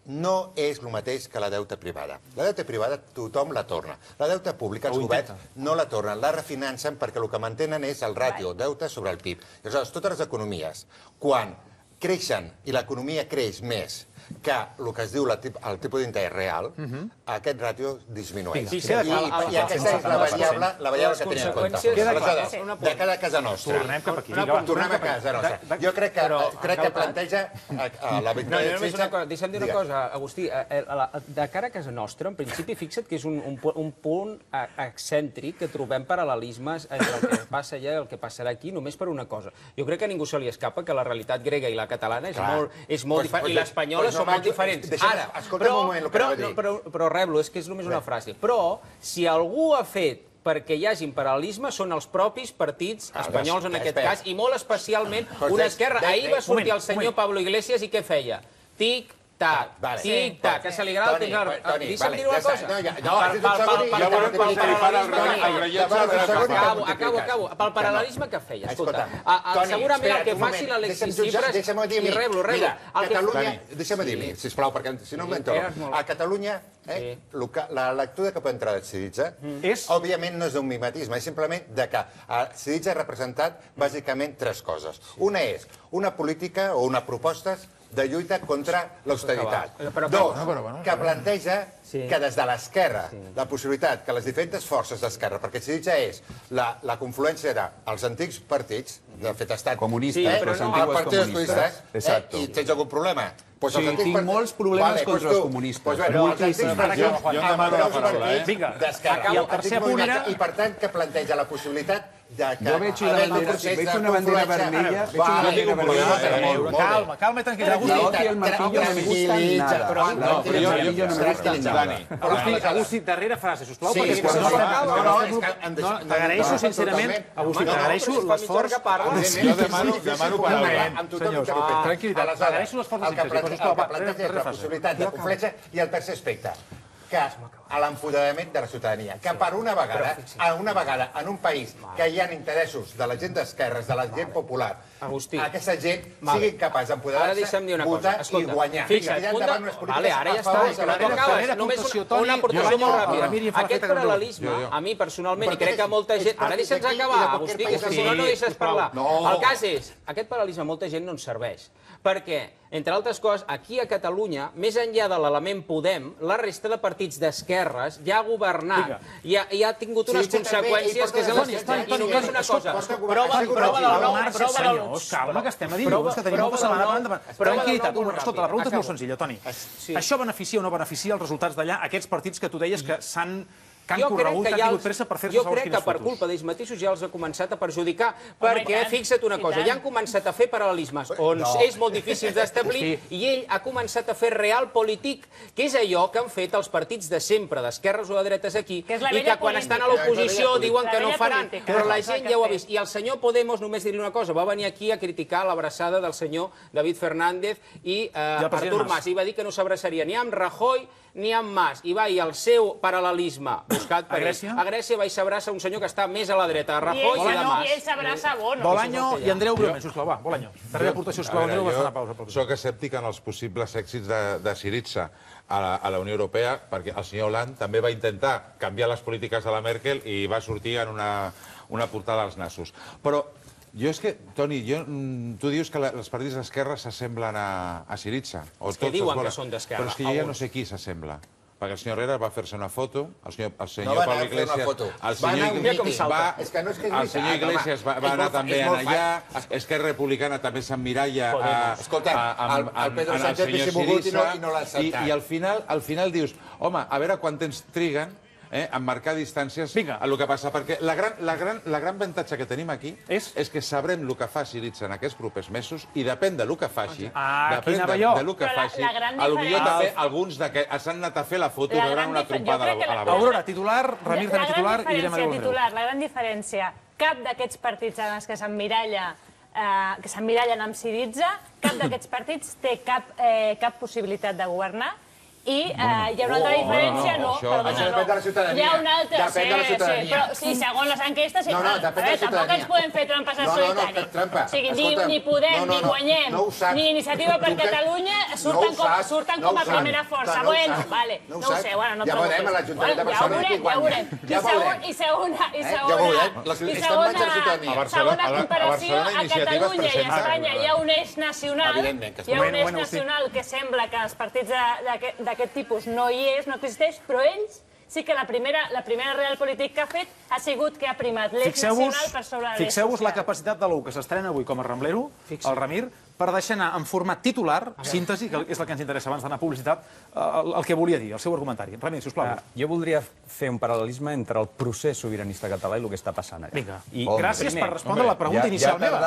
no és el mateix que la deuta privada. La deuta privada tothom la torna. La deuta pública els governs no la tornen, la refinancen perquè el que mantenen és el ràtio deute sobre el PIB. Aleshores, totes les economies, quan creixen i l'economia creix més que el que es diu el tipus d'interès real, aquest ràtio disminueix. I aquesta és la variable que tenim en compte. Aleshores, de cada casa nostra. Tornem a casa nostra. Jo crec que planteja la victòria... Deixa'm dir una cosa, Agustí. De cara a casa nostra, en principi, fixa't que és un punt excèntric que trobem paral·lelismes entre el que passa allà i el que passarà aquí, només per una cosa. Jo crec que a ningú se li escapa que la realitat grega i la catalana és molt diferent. I l'espanyola són molt diferents. Ara, però reblo, és que és només una frase. Però, si algú ha fet perquè hi hagi paral·lelisme són els propis partits espanyols, en aquest cas, i molt especialment una esquerra. Ahir va sortir el senyor Pablo Iglesias i què feia? Tic, tac, tic, tac, que se li agrada el temps. Deixa'm dir una cosa. Acabo. Pel paral·lelisme que feia, escolta, segurament el que faci l'Alexis Tsipras, i reblo. Deixa'm dir-li, sisplau, perquè si no m'entro. A Catalunya, la lectura que pot entrar de Syriza, òbviament no és d'un mimetisme, és simplement que Syriza ha representat bàsicament tres coses. Una és una política o una proposta de lluita contra l'austeritat. Dos, que planteja que des de l'esquerra, la possibilitat que les diferents forces d'esquerra, perquè Syriza és la confluència dels antics partits, de fet ha estat comunistes, el partit dels comunistes, i tens algun problema? Sí, tinc molts problemes contra els comunistes. Moltíssims. Jo demano la paraula, I el tercer punt era... I per tant que planteja la possibilitat jo veig una bandera vermella. Calma i tranquil·la. La Oti i el martillo no me gustan nada. La Oti i el martillo no me gustan nada. Agustí, darrera frase, sisplau, perquè t'agraeixo sincerament, Agustí, t'agraeixo l'esforç... Jo demano paraula. Senyors, tranquil·litat, t'agraeixo l'esforç de síntesi. El que planteja és la possibilitat de conflexa i el tercer aspecte, que a l'empoderament de la ciutadania, que per una vegada en un país que hi ha interessos de la gent d'esquerres, de la gent popular, aquesta gent sigui capaç d'empoderar-se, votar i guanyar. Fixa't, ara ja està. Només una aportació molt ràpida. Aquest paral·lelisme, a mi personalment, i crec que molta gent... Ara deixa'ns acabar, Agustí, que si no deixes parlar. El cas és, aquest paral·lelisme a molta gent no ens serveix, perquè, entre altres coses, aquí a Catalunya, més enllà de l'element Podem, la resta de partits d'esquerres ja ha governat i ha tingut unes conseqüències que és i només una cosa. Calma, que estem a dilluns, que tenim molta setmana per endavant. Tranquil·litat. Escolta, la pregunta és molt senzilla, Toni. Això beneficia o no beneficia els resultats d'allà, aquests partits que tu deies que s'han corregut, que han tingut pressa per fer-se jo crec que per culpa d'ells mateixos ja els ha començat a perjudicar, perquè, fixa't una cosa, ja han començat a fer paral·lelismes on és molt difícil d'establir i ell ha començat a fer realpolitik, que és allò que han fet els partits de sempre, d'esquerres o de dretes aquí, i que quan estan a l'oposició diuen que no faran, però la gent ja ho ha vist. I el senyor Podemos, només dir-li una cosa, va venir aquí a criticar l'abraçada del senyor David Fernández i Artur Mas, i va dir que no s'abraçaria ni amb Rajoy ni amb Mas, i va, i el seu paral·lelisme buscat per ell. A Grècia va i s'abraça un senyor que està més a la dreta, de Rajoy i de Mas. I ell s'abraça a Bono. Bolaño i Andreu breument, sisplau, va, Bolaño. Darrera aportació, sisplau, Andreu, vas fer una pausa. Jo soc escèptic en els possibles èxits de Syriza a la Unió Europea, perquè el senyor Hollande també va intentar canviar les polítiques de la Merkel i va sortir en una portada als nassos. Però jo és que, Toni, tu dius que els partits d'esquerra s'assemblen a Syriza. Els que diuen que són d'esquerra. Però és que jo ja no sé qui s'assembla. Perquè el senyor Herrera va fer-se una foto, el senyor Pablo Iglesias... El senyor Iglesias va anar també allà, Esquerra Republicana també s'emmiralla amb el senyor Syriza, i al final dius, home, a veure quant temps triguen en marcar distàncies a el que passa. Perquè la gran avantatge que tenim aquí és que sabrem el que fa Syriza en aquests propers mesos i depèn del que faci, potser també alguns s'han anat a fer la foto i veuran una trompada a la boca. Aurora, titular, Ramir també titular i direm adéu. La gran diferència, cap d'aquests partits en els que s'emmirallen amb Syriza, cap d'aquests partits té cap possibilitat de governar. I hi ha una altra diferència, no, perdona, no. Depèn de la ciutadania. Hi ha una altra, sí, segons les enquestes, tampoc ens podem fer trampes al solitari. O sigui, ni Podem, ni Guanyem, ni Iniciativa per Catalunya surten com a primera força. Bueno, vale, no ho sé, bueno, no preocupis. Ja veurem a l'Ajuntament de Barcelona qui guanya. I segona comparació, a Catalunya i a Espanya hi ha un eix nacional que sembla que els partits d'aquest tipus no hi és, no existeix, però ells sí que la primera realpolitik que ha fet ha sigut que ha primat l'eix nacional per sobre l'eix social. Fixeu-vos la capacitat de l'U, que s'estrena avui com a ramblero, el Ramir, per deixar anar en format titular, síntesi, que és el que ens interessa abans d'anar a publicitat, el que volia dir, el seu argumentari. Ramir, sisplau. Jo voldria fer un paral·lelisme entre el procés sobiranista català i el que està passant allà. Vinga, gràcies per respondre la pregunta inicial meva.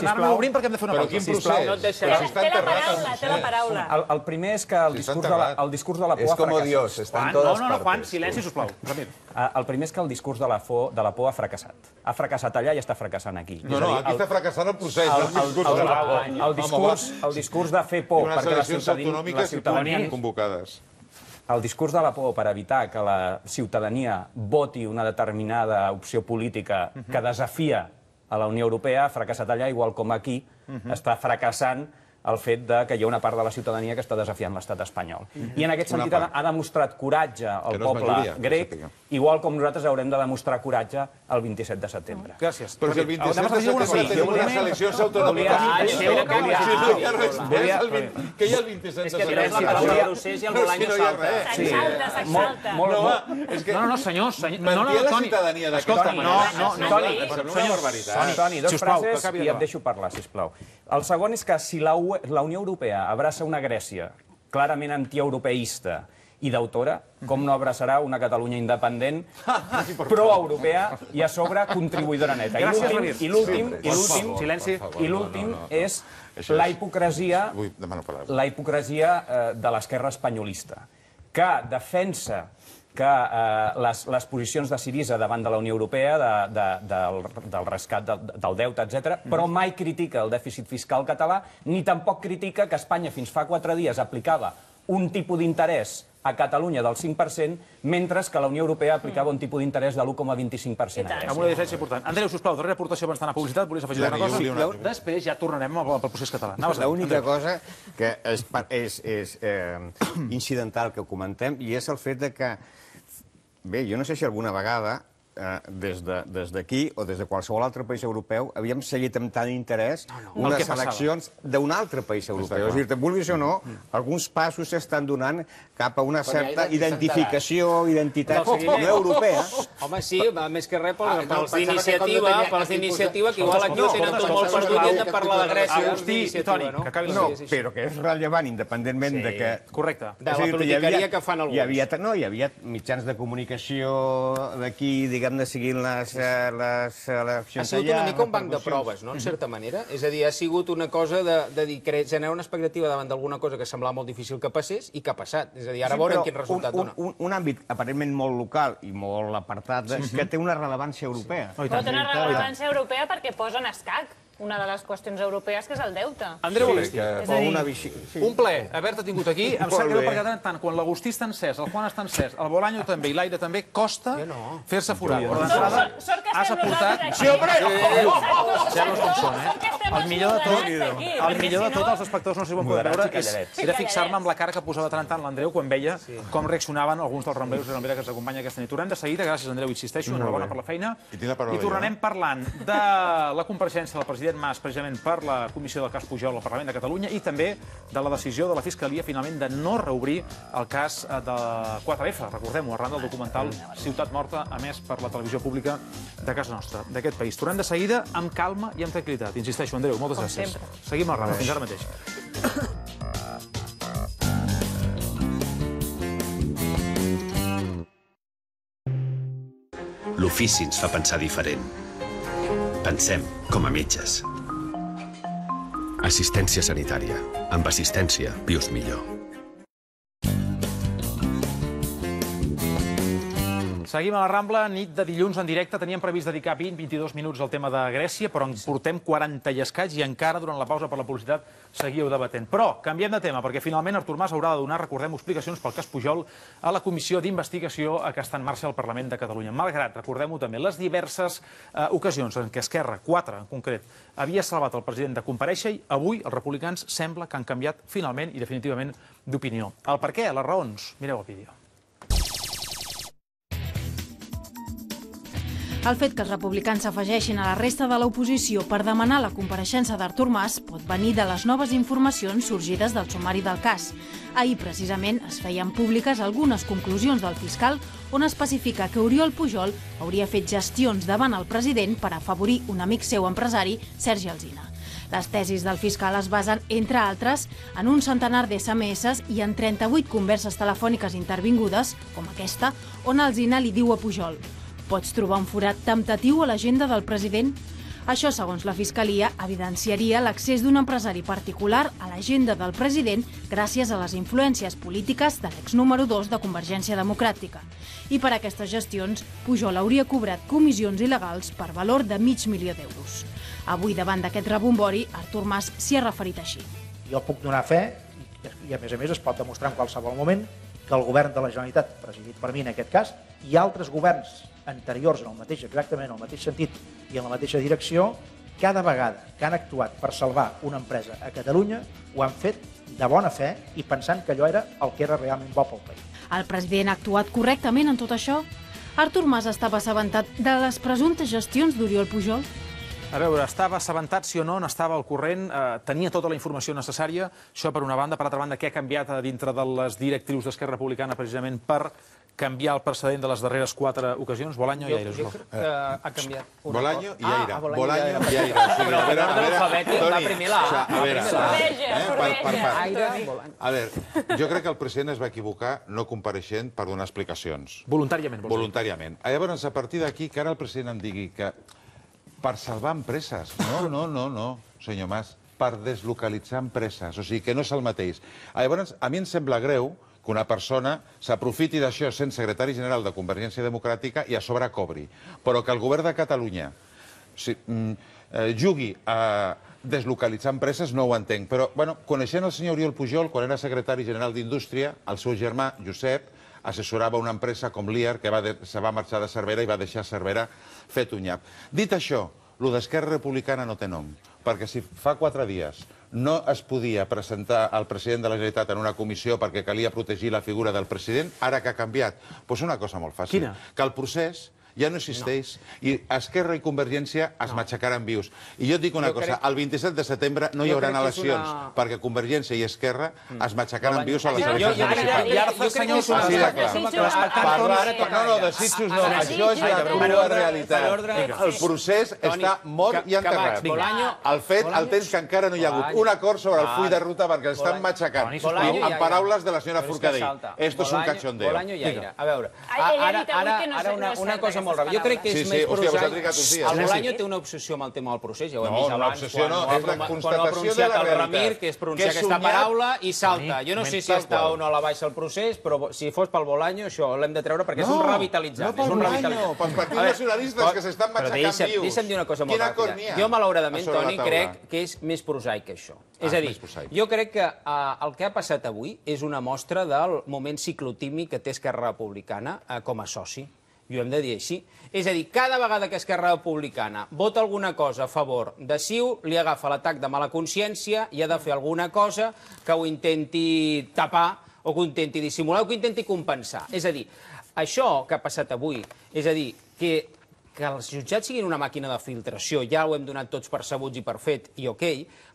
Anem obrint perquè hem de fer una pausa. Però quin procés? Té la paraula. El primer és que el discurs de la por ha fracassat. És com Dios, està en totes partes. No, Juan, silenci, sisplau. Ramir. El primer és que el discurs de la por ha fracassat. Ha fracassat allà i està fracassant aquí. No, aquí està fracassant el procés, el discurs de la por. El discurs de fer por perquè la ciutadania... convocades. El discurs de la por per evitar que la ciutadania voti una determinada opció política que desafia a la Unió Europea ha fracassat allà, igual com aquí està fracassant el fet que hi ha una part de la ciutadania que està desafiant l'estat espanyol. I en aquest sentit ha demostrat coratge el poble grec, igual com nosaltres haurem de demostrar coratge el 27 de setembre. Gràcies. Però si el 27 de setembre tenim unes eleccions autonòmiques... Què hi ha el 27 de setembre? És que la paraula procés i el volant salta. S'exalta. No, senyors. Mentir a la ciutadania d'aquesta manera. Toni, dos frases i et deixo parlar, sisplau. El segon és que si la Unió Europea abraça una Grècia clarament antieuropeista i d'autora, com no abraçarà una Catalunya independent, pro-europea i a sobre contribuïdora neta. I l'últim és la hipocresia de l'esquerra espanyolista, que defensa que les posicions de Syriza davant de la Unió Europea, del rescat del deute, etc., però mai critica el dèficit fiscal català, ni tampoc critica que Espanya fins fa 4 dies aplicava un tipus d'interès a Catalunya del 5%, mentre que la Unió Europea aplicava un tipus d'interès de l'1,25%. Amb una diferència important. Andreu, sisplau, darrera aportació abans d'anar a publicitat, volies afegir una cosa? Després ja tornarem al procés català. L'única cosa que és incidental que comentem i és el fet que, bé, jo no sé si alguna vegada des d'aquí o des de qualsevol altre país europeu havíem seguit amb tant interès unes eleccions d'un altre país europeu. És a dir, vulguis o no, alguns passos s'estan donant cap a una certa identificació, identitat europea. Home, sí, més que res pels d'iniciativa, que igual aquí ho tenen tot molt perdut i hem de parlar de Grècia. Agustí i Toni, que acabi la sèrie. Però que és rellevant, independentment de que... Correcte. De la politiqueria que fan alguns. No, hi havia mitjans de comunicació d'aquí, diguem-ne, seguint les eleccions allà... Ha sigut una mica un banc de proves, no?, en certa manera. És a dir, ha sigut una cosa de generar una expectativa davant d'alguna cosa que semblava molt difícil que passés i que ha passat. És a dir, ara veurem quin resultat dona. Un àmbit aparentment molt local i molt apartat que té una rellevància europea. Però té una rellevància europea perquè posa en escac una de les qüestions europees, que és el deute. Andreu Olesti, un plaer haver-te tingut aquí. Em sap greu perquè tant quan l'Agustí està encès, el Juan està encès, el Bolaño també i l'Aire també, costa fer-se forat. Però d'entrada has aportat... Sí, home! Sembla com són, eh? El millor de tot, els espectadors no sé si ho poden veure, era fixar-me amb la cara que posava tant en tant l'Andreu quan veia com reaccionaven alguns dels rambleus i ramblera que ens acompanya aquesta nit. Tornem de seguida, gràcies Andreu, insisteixo, enhorabona per la feina. I tornarem parlant de la compareixença del president Mas, precisament per la comissió del cas Pujol al Parlament de Catalunya i també de la decisió de la Fiscalia, finalment, de no reobrir el cas de 4F, recordem-ho, arran del documental Ciutat Morta, emès per la televisió pública de casa nostra, d'aquest país. Tornem de seguida amb calma i amb tranquil·litat. Insisteixo, Andreu, moltes gràcies. Seguim al Rambla, fins ara mateix. L'ofici ens fa pensar diferent. Pensem com a metges. Assistència sanitària. Amb assistència vius millor. Seguim a la Rambla, nit de dilluns en directe. Teníem previst dedicar 20-22 minuts al tema de Grècia, però en portem 40 i escaig i encara durant la pausa per la publicitat seguíeu debatent. Però canviem de tema, perquè finalment Artur Mas haurà de donar, recordem, explicacions pel cas Pujol a la comissió d'investigació que està en marxa al Parlament de Catalunya. Malgrat, recordem-ho també, les diverses ocasions en què Esquerra, 4 en concret, havia salvat el president de comparèixer, avui els republicans sembla que han canviat finalment i definitivament d'opinió. El per què, les raons, mireu el vídeo. El fet que els republicans s'afegeixin a la resta de l'oposició per demanar la compareixença d'Artur Mas pot venir de les noves informacions sorgides del sumari del cas. Ahir, precisament, es feien públiques algunes conclusions del fiscal on especifica que Oriol Pujol hauria fet gestions davant el president per afavorir un amic seu empresari, Sergi Alsina. Les tesis del fiscal es basen, entre altres, en un centenar d'SMS i en 38 converses telefòniques intervingudes, com aquesta, on Alsina li diu a Pujol: «Pots trobar un forat temptatiu a l'agenda del president?» Això, segons la Fiscalia, evidenciaria l'accés d'un empresari particular a l'agenda del president gràcies a les influències polítiques de l'ex-número 2 de Convergència Democràtica. I per aquestes gestions, Pujol hauria cobrat comissions il·legals per valor de $500.000 d'euros. Avui, davant d'aquest rebombori, Artur Mas s'hi ha referit així. Jo puc donar fe, i a més es pot demostrar en qualsevol moment, que el govern de la Generalitat, presidit per mi en aquest cas, i altres governs anteriors exactament en el mateix sentit i en la mateixa direcció, cada vegada que han actuat per salvar una empresa a Catalunya, ho han fet de bona fe i pensant que allò era el que era realment bo pel país. El president ha actuat correctament en tot això? Artur Mas estava assabentat de les presumptes gestions d'Oriol Pujol? A veure, estava assabentat, sí o no, n'estava al corrent, tenia tota la informació necessària, això per una banda. Per altra banda, què ha canviat dintre de les directrius d'Esquerra Republicana precisament per canviar el precedent de les darreres 4 ocasions? Bolaño i Aire. Jo crec que ha canviat. Bolaño i Aire. Bolaño i Aire. Però en ordre alfabètic va primer la A. A veure, jo crec que el president es va equivocar no compareixent per donar explicacions. Voluntàriament. Voluntàriament. Llavors, a partir d'aquí, que ara el president em digui que per salvar empreses. No, senyor Mas, per deslocalitzar empreses. O sigui, que no és el mateix. Llavors, a mi em sembla greu que una persona s'aprofiti d'això sent secretari general de Convergència Democràtica i a sobre cobri. Però que el govern de Catalunya jugui a deslocalitzar empreses no ho entenc. Però, coneixent el senyor Oriol Pujol, quan era secretari general d'Indústria, el seu germà, Josep, assessorava una empresa com l'IAR, que se va marxar de Cervera i va deixar Cervera fet un nyap. Dit això, el d'Esquerra Republicana no té nom, perquè si fa 4 dies no es podia presentar el president de la Generalitat en una comissió perquè calia protegir la figura del president, ara que ha canviat, doncs una cosa molt fàcil. Quina? Que el procés ja no existeix i Esquerra i Convergència es matxacaran vius. I jo et dic una cosa, el 27 de setembre no hi haurà eleccions perquè Convergència i Esquerra es matxacaran vius a les eleccions municipals. Així de clar. No, desitjos no, això és la crua realitat. El procés està mort i enterrat. El temps que encara no hi ha hagut un acord sobre el full de ruta perquè l'estan matxacant. En paraules de la senyora Forcadell, esto es un cachondeo. Bolaño i Aire. A veure, ara una cosa molt ràpida. Jo crec que és més prosaic. El Bolaño té una obsessió amb el tema del procés, ja ho hem vist abans. No, una obsessió no, és la constatació de la realitat. El Ramir, que és pronunciar aquesta paraula i salta. Jo no sé si està o no a la baixa el procés, però si fos pel Bolaño, això l'hem de treure perquè és un revitalitzant. No pel Bolaño, pels partits nacionalistes que s'estan matxacant vius. Deixa'm dir una cosa molt ràpida. Jo, malauradament, Toni, crec que és més prosaic que això. És a dir, jo crec que el que ha passat avui és una mostra del moment ciclotímic que té Esquerra Republicana com a soci. I ho hem de dir així. És a dir, cada vegada que Esquerra Republicana vota alguna cosa a favor de CiU, li agafa l'atac de mala consciència i ha de fer alguna cosa que ho intenti tapar o que ho intenti dissimular o que ho intenti compensar. És a dir, això que ha passat avui, és a dir, que els jutjats siguin una màquina de filtració, ja ho hem donat tots per sabuts i per fet, i ok,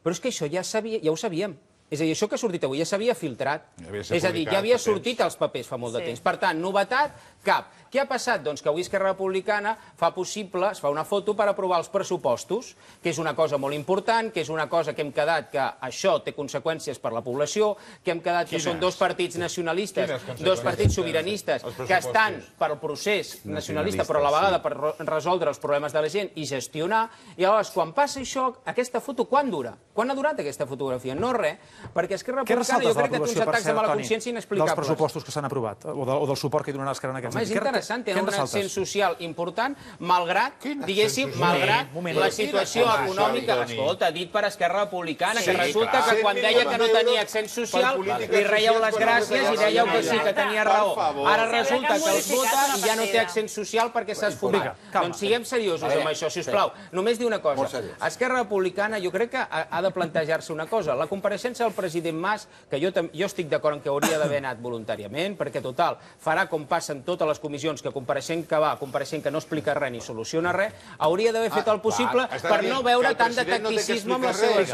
però és que això ja ho sabíem. És a dir, això que ha sortit avui ja s'havia filtrat. És a dir, ja havia sortit als papers fa molt de temps. Per tant, novetat, cap. Què ha passat? Doncs que avui Esquerra Republicana fa possible, es fa una foto per aprovar els pressupostos, que és una cosa molt important, que és una cosa que hem quedat que això té conseqüències per la població, que hem quedat que són dos partits nacionalistes, dos partits sobiranistes, que estan pel procés nacionalista, però a la vegada per resoldre els problemes de la gent i gestionar. I llavors, quan passa això, aquesta foto, quan dura? Quan ha durat aquesta fotografia? No res, perquè Esquerra Republicana jo crec que té uns atacs de mala consciència inexplicables. Dels pressupostos que s'han aprovat, o del suport que hi donarà Esquerra en aquest sentit. És interessant, tenen un accent social important, malgrat, diguéssim, malgrat la situació econòmica. Escolta, dit per Esquerra Republicana, que resulta que quan deia que no tenia accent social, li reieu les gràcies i dèieu que sí, que tenia raó. Ara resulta que els vota i ja no té accent social perquè s'ha esfumat. Doncs siguem seriosos amb això, sisplau. Només dir una cosa. Esquerra Republicana jo crec que ha de plantejar-se una cosa. La compareixença del president Mas, que jo estic d'acord en que hauria d'haver anat voluntàriament, perquè, total, farà com passen totes totes les comissions, que compareixent que va, compareixent que no explica res ni soluciona res, hauria d'haver fet el possible per no veure tant de tacticisme amb les seves...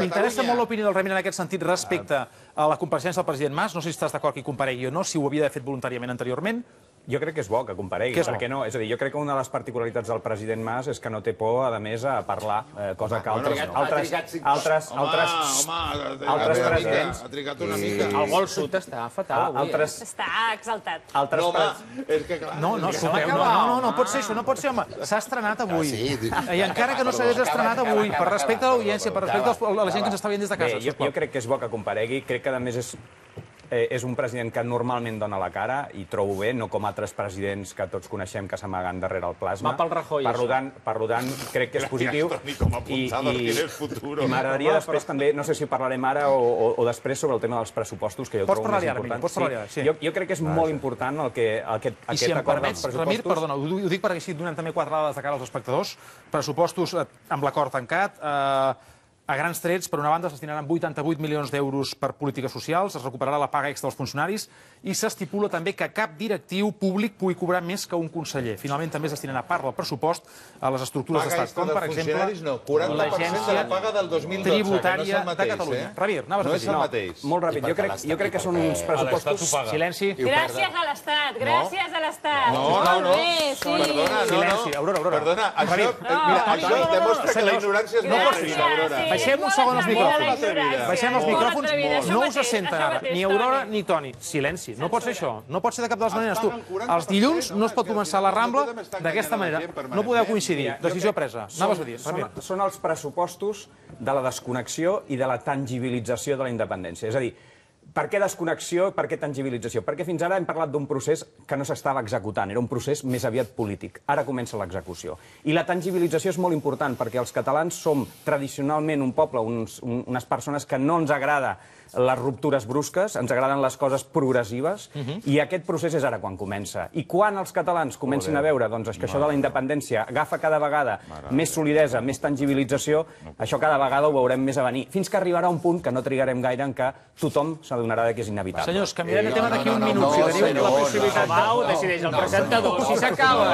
M'interessa molt l'opinió del Ramir en aquest sentit respecte a la compareixença del president Mas. No sé si estàs d'acord que comparegui o no, si ho havia d'haver fet voluntàriament anteriorment. Jo crec que és bo que comparegui, perquè no? És a dir, jo crec que una de les particularitats del president Mas és que no té por, a més, a parlar, cosa que altres presidents... Ha trigat una mica. El gol sud està fatal avui. Està exaltat. No, home, és que clar... No pot ser això, no pot ser, home. S'ha estrenat avui. I encara que no s'hagués estrenat avui, per respecte a l'audiència, per respecte a la gent que ens està veient des de casa. Bé, jo crec que és bo que comparegui, crec que a més és un president que normalment dona la cara i trobo bé, no com altres presidents que tots coneixem que s'amaguen darrere el plasma. Va pel Rajoy, Per tant, crec que és positiu. I m'agradaria després també, no sé si parlarem ara o després sobre el tema dels pressupostos, que jo trobo més important. Pots parlar-hi ara, sí. Jo crec que és molt important aquest acord dels pressupostos. Ramir, perdona, ho dic perquè així donem també 4 dades de cara als espectadors. Pressupostos amb l'acord tancat. A grans trets, per una banda, es destinaran 88 milions d'euros per polítiques socials, es recuperarà la paga extra dels funcionaris i s'estipula també que cap directiu públic pugui cobrar més que un conseller. Finalment, també es destinarà part del pressupost a les estructures d'estat, com per exemple l'Agència Tributària de Catalunya. Ramir, anaves a dir. Molt ràpid, jo crec que són uns pressupostos... Silenci. Gràcies a l'Estat, gràcies a l'Estat. No. Silenci, Aurora. Perdona, això demostra que la ignorància és molt fina, Aurora. Baixem un segon els micròfons. Baixem els micròfons. No us senten ara, ni Aurora ni Toni. Silenci. No pot ser això. No pot ser de cap de les maneres. Tu, els dilluns no es pot començar la Rambla d'aquesta manera. No podeu coincidir. Decisió presa. Anaves a dir. Són els pressupostos de la desconnexió i de la tangibilització de la independència. És a dir, per què desconnexió, per què tangibilització? Perquè fins ara hem parlat d'un procés que no s'estava executant, era un procés més aviat polític. Ara comença l'execució. I la tangibilització és molt important, perquè els catalans som tradicionalment un poble, unes persones que no ens agrada les ruptures brusques, ens agraden les coses progressives, i aquest procés és ara quan comença. I quan els catalans comencin a veure que això de la independència agafa cada vegada més solidesa, més tangibilització, això cada vegada ho veurem més a venir, fins que arribarà un punt que no trigarem gaire en què tothom s'adonarà que és inevitable. Senyors, canviarem de tema d'aquí un minut. Si teniu la possibilitat... Pau, decideix el presentador, si s'acaba.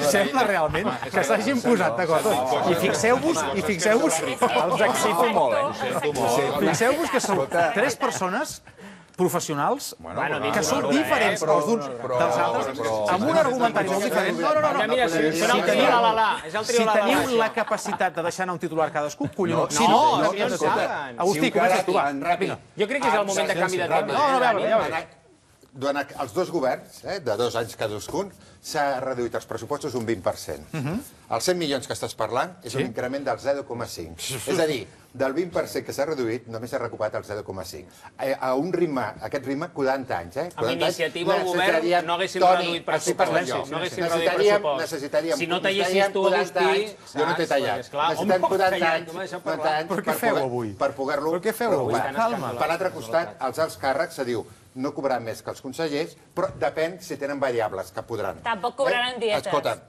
Sembla realment que s'hagin posat d'acord. I fixeu-vos els excito molt, Fixeu-vos que són 3 persones professionals que són diferents els uns dels altres, amb un argumentari molt diferent. Si teniu la capacitat de deixar anar un titular cadascú, collons. Si no, Agustí, comença tu, va. Jo crec que és el moment de canvi de tema. No, a veure. Durant els 2 governs, de 2 anys cadascun, s'ha reduït els pressupostos un 20%. Els 100 milions que estàs parlant és un increment del 0,5. És a dir, del 20% que s'ha reduït, només s'ha recuperat el 0,5. A un ritme, aquest ritme, 40 anys. Amb iniciativa al govern no haguéssim reduït pressupost. Necessitaríem... Si no tallessis tu, Agustí... Jo no t'he tallat. Necessitem 40 anys per poder-lo recuperar. Per l'altre costat, els alts càrrecs se diu no cobraran més que els consellers, però depèn si tenen variables, que podran. Tampoc cobraran dietes. Escolta,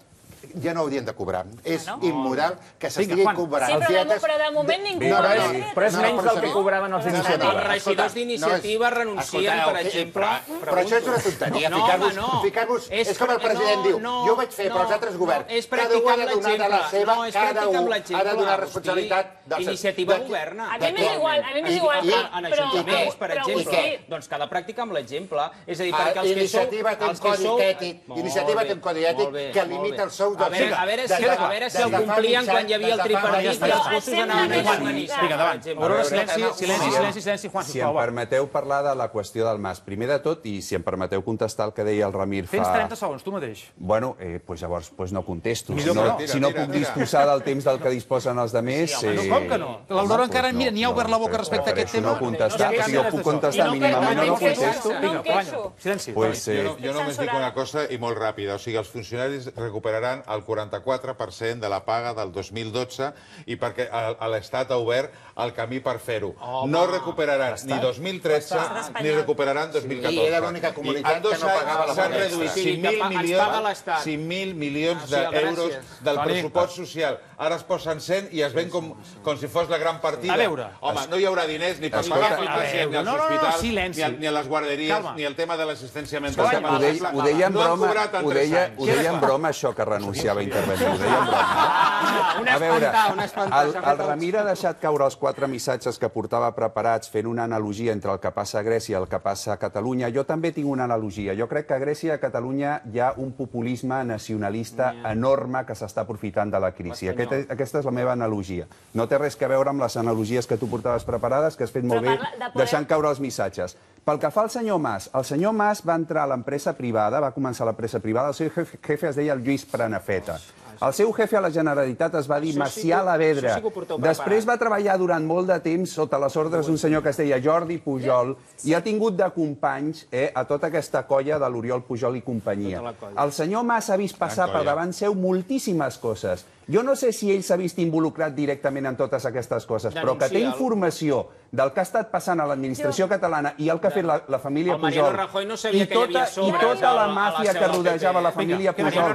ja no haurien de cobrar. És immoral que s'estiguin cobrant les dietes... Sí, però de moment ningú... Però és menys del que cobraven els d'iniciativa. Els regidors d'iniciativa renuncien, per exemple... Però això és una tonteria, ficar-vos... És com el president diu, jo ho vaig fer, però els altres governs... Cada un ha de donar de la seva, cada un ha de donar responsabilitat... Iniciativa governa. A mi m'és igual, en ajuntaments, per exemple. Doncs cada pràctica amb l'exemple. És a dir, perquè els que sou... Iniciativa té un codi ètic que limita el sou A veure si el complien quan hi havia el tripartit i els gossos anaven a organitzar. Vinga, endavant. Aurora, silenci, Juan, si em permeteu parlar de la qüestió del Mas. Primer de tot, i si em permeteu contestar el que deia el Ramir fa... Tens 30 segons, tu mateix. Bueno, doncs llavors no contesto. Si no puc disposar del temps del que disposen els altres... Com que no? L'Aurora encara ni ha obert la boca respecte a aquest tema. No contestar, si jo puc contestar mínimament no contesto. Vinga, silenci. Jo només dic una cosa i molt ràpida. O sigui, els funcionaris recuperaran el 44% de la paga del 2012 i perquè l'Estat ha obert el camí per fer-ho. No recuperaran ni 2013 ni recuperaran 2014. I era l'única comunitat que no pagava la s'han reduït 5.000 milions d'euros del pressupost social. Ara es posen 100 i es ven com si fos la gran partida. Home, no hi haurà diners ni per pagar ni als hospitals, ni a les guarderies, ni el tema de l'assistència mental. Ho deia en broma, això, que renunciava a intervenir. Ho deia en broma. A veure, el Ramir ha deixat caure els 4 missatges que portava preparats fent una analogia entre el que passa a Grècia i el que passa a Catalunya. Jo també tinc una analogia. Jo crec que a Grècia i a Catalunya hi ha un populisme nacionalista enorme que s'està aprofitant de la crisi. Aquesta és la meva analogia. No té res a veure amb les analogies que tu portaves preparades, que has fet molt bé deixant caure els missatges. Pel que fa al senyor Mas, el senyor Mas va entrar a l'empresa privada, va començar l'empresa privada, el seu jefe es deia Lluís Prenafeta. El seu jefe a la Generalitat es va dir Macià Lavedra. Després va treballar durant molt de temps sota les ordres d'un senyor que es deia Jordi Pujol i ha tingut de companys a tota aquesta colla de l'Oriol Pujol i companyia. El senyor Mas ha vist passar per davant seu moltíssimes coses. Jo no sé si ell s'ha vist involucrat directament en totes aquestes coses, però que té informació del que ha estat passant a l'administració catalana i el que ha fet la família Pujol i tota la màfia que rodejava la família Pujol.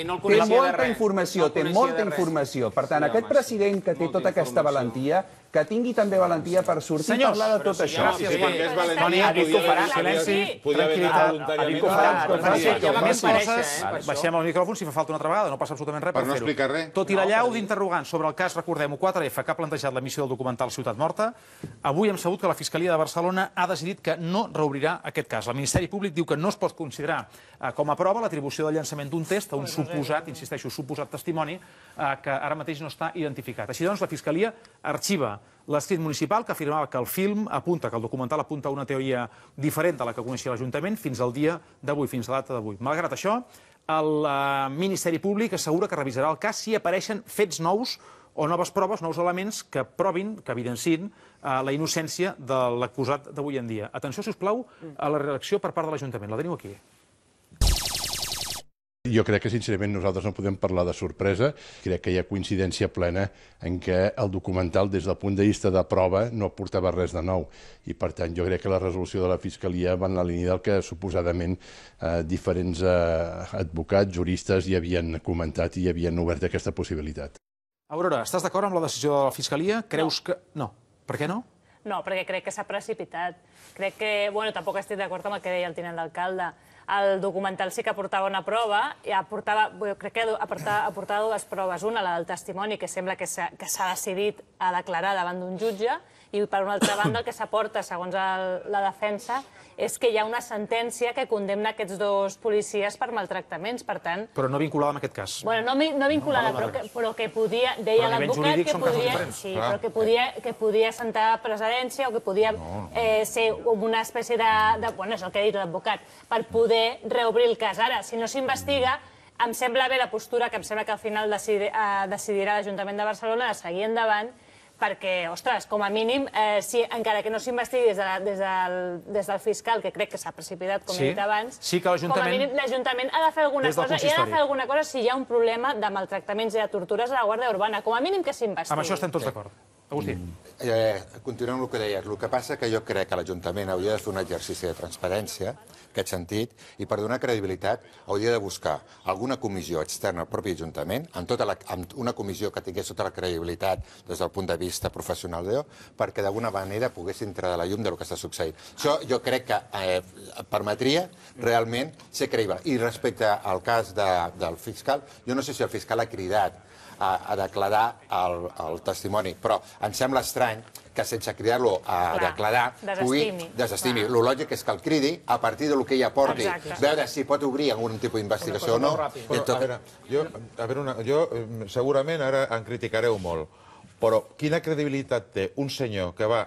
Té molta informació, té molta informació. Per tant, aquest president que té tota aquesta valentia, que tingui també valentia per sortir i parlar de tot això. Toni, ha dit que ho farà. Silenci, tranquil·litat. Baixem el micròfon si fa falta una altra vegada, no passa absolutament res per fer-ho. Per no explicar res. Tot i l'allau d'interrogants sobre el cas, recordem-ho, 4F, que ha plantejat l'emissió del documental Ciutat Morta, avui hem sabut que la Fiscalia de Barcelona ha decidit que no reobrirà aquest cas. El Ministeri Públic diu que no es pot considerar com a prova l'atribució del llançament d'un test a un suposat, insisteixo, suposat testimoni que ara mateix no està identificat. Així doncs, la Fiscalia arxiva l'escrit municipal que afirmava que el film apunta, que el documental apunta a una teoria diferent de la que coneixia l'Ajuntament fins al dia d'avui, fins a la data d'avui. Malgrat això, el Ministeri Públic assegura que revisarà el cas si apareixen fets nous o noves proves, nous elements que provin, que evidenciïn la innocència de l'acusat d'avui en dia. Atenció, si us plau, a la reacció per part de l'Ajuntament. La teniu aquí. Jo crec que, sincerament, nosaltres no podem parlar de sorpresa. Crec que hi ha coincidència plena en què el documental, des del punt de vista de prova, no aportava res de nou. I, per tant, jo crec que la resolució de la Fiscalia va en la línia del que, suposadament, diferents advocats, juristes, hi havien comentat i hi havien obert aquesta possibilitat. Aurora, estàs d'acord amb la decisió de la Fiscalia? Creus que... No. Per què no? No, perquè crec que s'ha precipitat. Crec que... Bueno, tampoc estic d'acord amb el que deia el tinent d'alcalde. El documental sí que aportava una prova, i crec que aportava dues proves. Una, la del testimoni, que sembla que s'ha decidit a declarar davant d'un jutge, i per una altra banda el que s'aporta, segons la defensa, és que hi ha una sentència que condemna aquests dos policies per maltractaments, per tant... Però no vinculada amb aquest cas. Bueno, no vinculada, però que podia... Deia l'advocat que podia sentar precedència o que podia ser una espècie de... Bueno, és el que ha dit l'advocat, per poder reobrir el cas. Ara, si no s'investiga, em sembla bé la postura que em sembla que al final decidirà l'Ajuntament de Barcelona de seguir endavant, perquè, ostres, com a mínim, encara que no s'investigui des del fiscal, que crec que s'ha precipitat, com he dit abans, com a mínim l'Ajuntament ha de fer alguna cosa, i ha de fer alguna cosa si hi ha un problema de maltractaments i de tortures a la Guàrdia Urbana, com a mínim que s'investigui. Amb això estem tots d'acord. Agustí. Continuem amb el que deies. El que passa que jo crec que l'Ajuntament hauria de fer un exercici de transparència, en aquest sentit, i per donar credibilitat hauria de buscar alguna comissió externa al propi Ajuntament, amb una comissió que tingués tota la credibilitat des del punt de vista professional, perquè d'alguna manera pogués entrar de la llum del que està succeint. Això jo crec que permetria realment ser creïble. I respecte al cas del fiscal, jo no sé si el fiscal ha cridat a declarar el testimoni, però em sembla estrany que sense cridar-lo a declarar desestimi. El lògic és que el cridi a partir del que ell aporti, veure si pot obrir algun tipus d'investigació o no. Jo segurament ara em criticareu molt, però quina credibilitat té un senyor que fa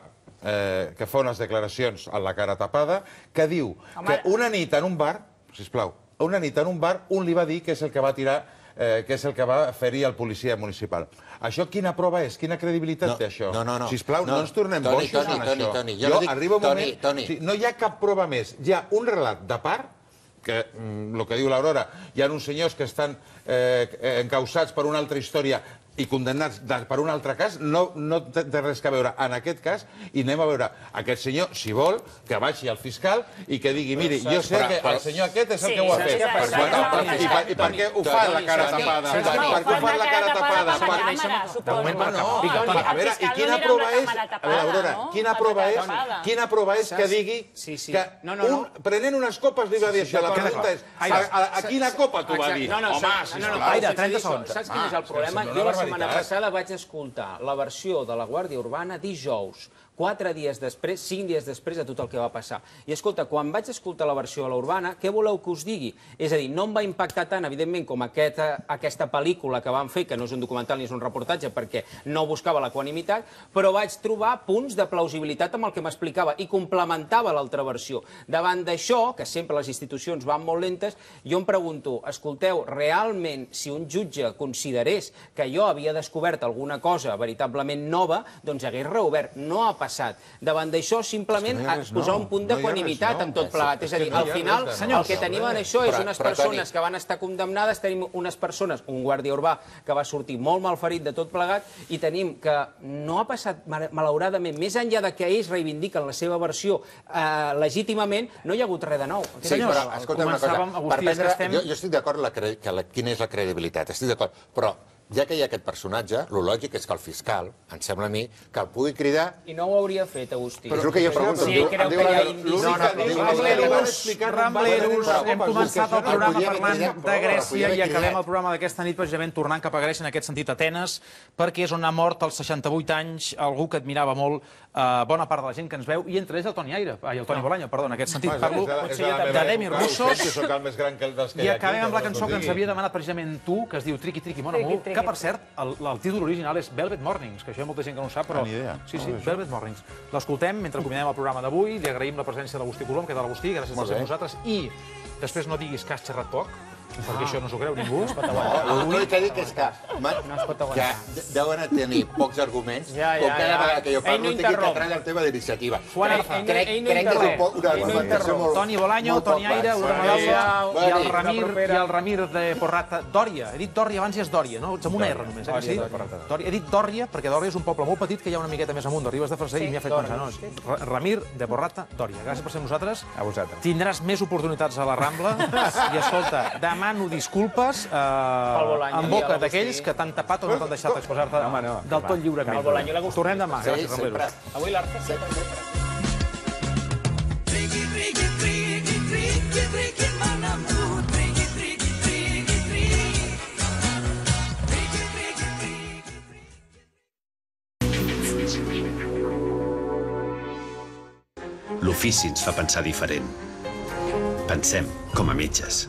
unes declaracions amb la cara tapada, que diu que una nit en un bar, sisplau, una nit en un bar un li va dir que és el que va tirar que és el que va ferir el policia municipal. Això quina prova és? Quina credibilitat té això? Sisplau, no ens tornem boixos en això. Jo arribo un moment... No hi ha cap prova més. Hi ha un relat de part que, el que diu l'Aurora, hi ha uns senyors que estan encausats per una altra història i condemnats per un altre cas, no té res a veure en aquest cas, i anem a veure aquest senyor, si vol, que vagi al fiscal i que digui, miri, jo sé que el senyor aquest és el que ho ha fet. I per què ho fa la cara tapada? Per què ho fa la cara tapada? A veure, i quina prova és... A veure, Aurora, quina prova és que digui que prenent unes copes li va dir això? La pregunta és, a quina copa t'ho va dir? Home, sisplau. Aire, 30 segons. Saps quin és el problema? Jo la setmana passada vaig escoltar la versió de la Guàrdia Urbana dijous, 4 dies després, 5 dies després de tot el que va passar. I escolta, quan vaig escoltar la versió de la Urbana, què voleu que us digui? És a dir, no em va impactar tant, evidentment, com aquesta pel·lícula que van fer, que no és un documental ni és un reportatge, perquè no buscava l'equanimitat, però vaig trobar punts de plausibilitat amb el que m'explicava i complementava l'altra versió. Davant d'això, que sempre les institucions van molt lentes, jo em pregunto, escolteu, realment, si un jutge considerés que jo havia descobert alguna cosa veritablement nova, doncs hagués reobert. No ha passat. Davant d'això, simplement posar un punt d'equanimitat amb tot plegat. És a dir, al final, el que tenim en això és unes persones que van estar condemnades, tenim unes persones, un guàrdia urbà que va sortir molt malferit de tot plegat, i tenim que no ha passat, malauradament, més enllà de que ells reivindiquen la seva versió legítimament, no hi ha hagut res de nou. Sí, però, escolta una cosa, jo estic d'acord quina és la credibilitat, estic d'acord, però ja que hi ha aquest personatge, el lògic és que el fiscal, em sembla a mi, que el pugui cridar... I no ho hauria fet, Agustí. Però és el que jo pregunto. Si ell creu que hi ha indicis... Rambleros, hem començat el programa parlant de Grècia i acabem el programa d'aquesta nit precisament tornant cap a Grècia, en aquest sentit Atenes, perquè és on ha mort als 68 anys algú que admirava molt bona part de la gent que ens veu, i entre ells el Toni Bolaño, perdó, en aquest sentit. Parlo de Demi Roussos, i acabem amb la cançó que ens havia demanat precisament tu, que es diu Triqui Triqui Mon Amour, que, per cert, el títol original és Velvet Mornings, que això hi ha molta gent que no ho sap, però... Sí, Velvet Mornings. L'escoltem mentre acomiadem el programa d'avui, li agraïm la presència de l'Agustí Colom, que tal, Agustí? Gràcies per ser amb nosaltres. I després no diguis que has xerrat poc, perquè això no s'ho creu ningú. L'únic que dic és que deuen tenir pocs arguments, com cada vegada que jo parlo tinc que treure el tema d'iniciativa. Crec que és una argumentació molt... Toni Bolaño, Toni Aire, i el Ramir de Porrata. Dòria. He dit Dòria abans i és Dòria, no? Ets amb una R només, eh? He dit Dòria perquè Dòria és un poble molt petit que hi ha una miqueta més amunt. Arribes de Freser i m'hi ha fet pensar. Ramir de Porrata, Dòria. Gràcies per ser amb nosaltres. A vosaltres. Tindràs més oportunitats a la Rambla. I escolta, demano disculpes en boca d'aquells que t'han tapat o no t'han deixat expressar-te del tot lliurement. Tornem demà. Gràcies, Rambleros. Avui l'Arta sempre és molt L'ofici ens fa pensar diferent. Pensem com a metges.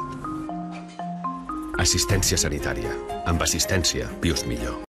Assistència sanitària. Amb assistència vius millor.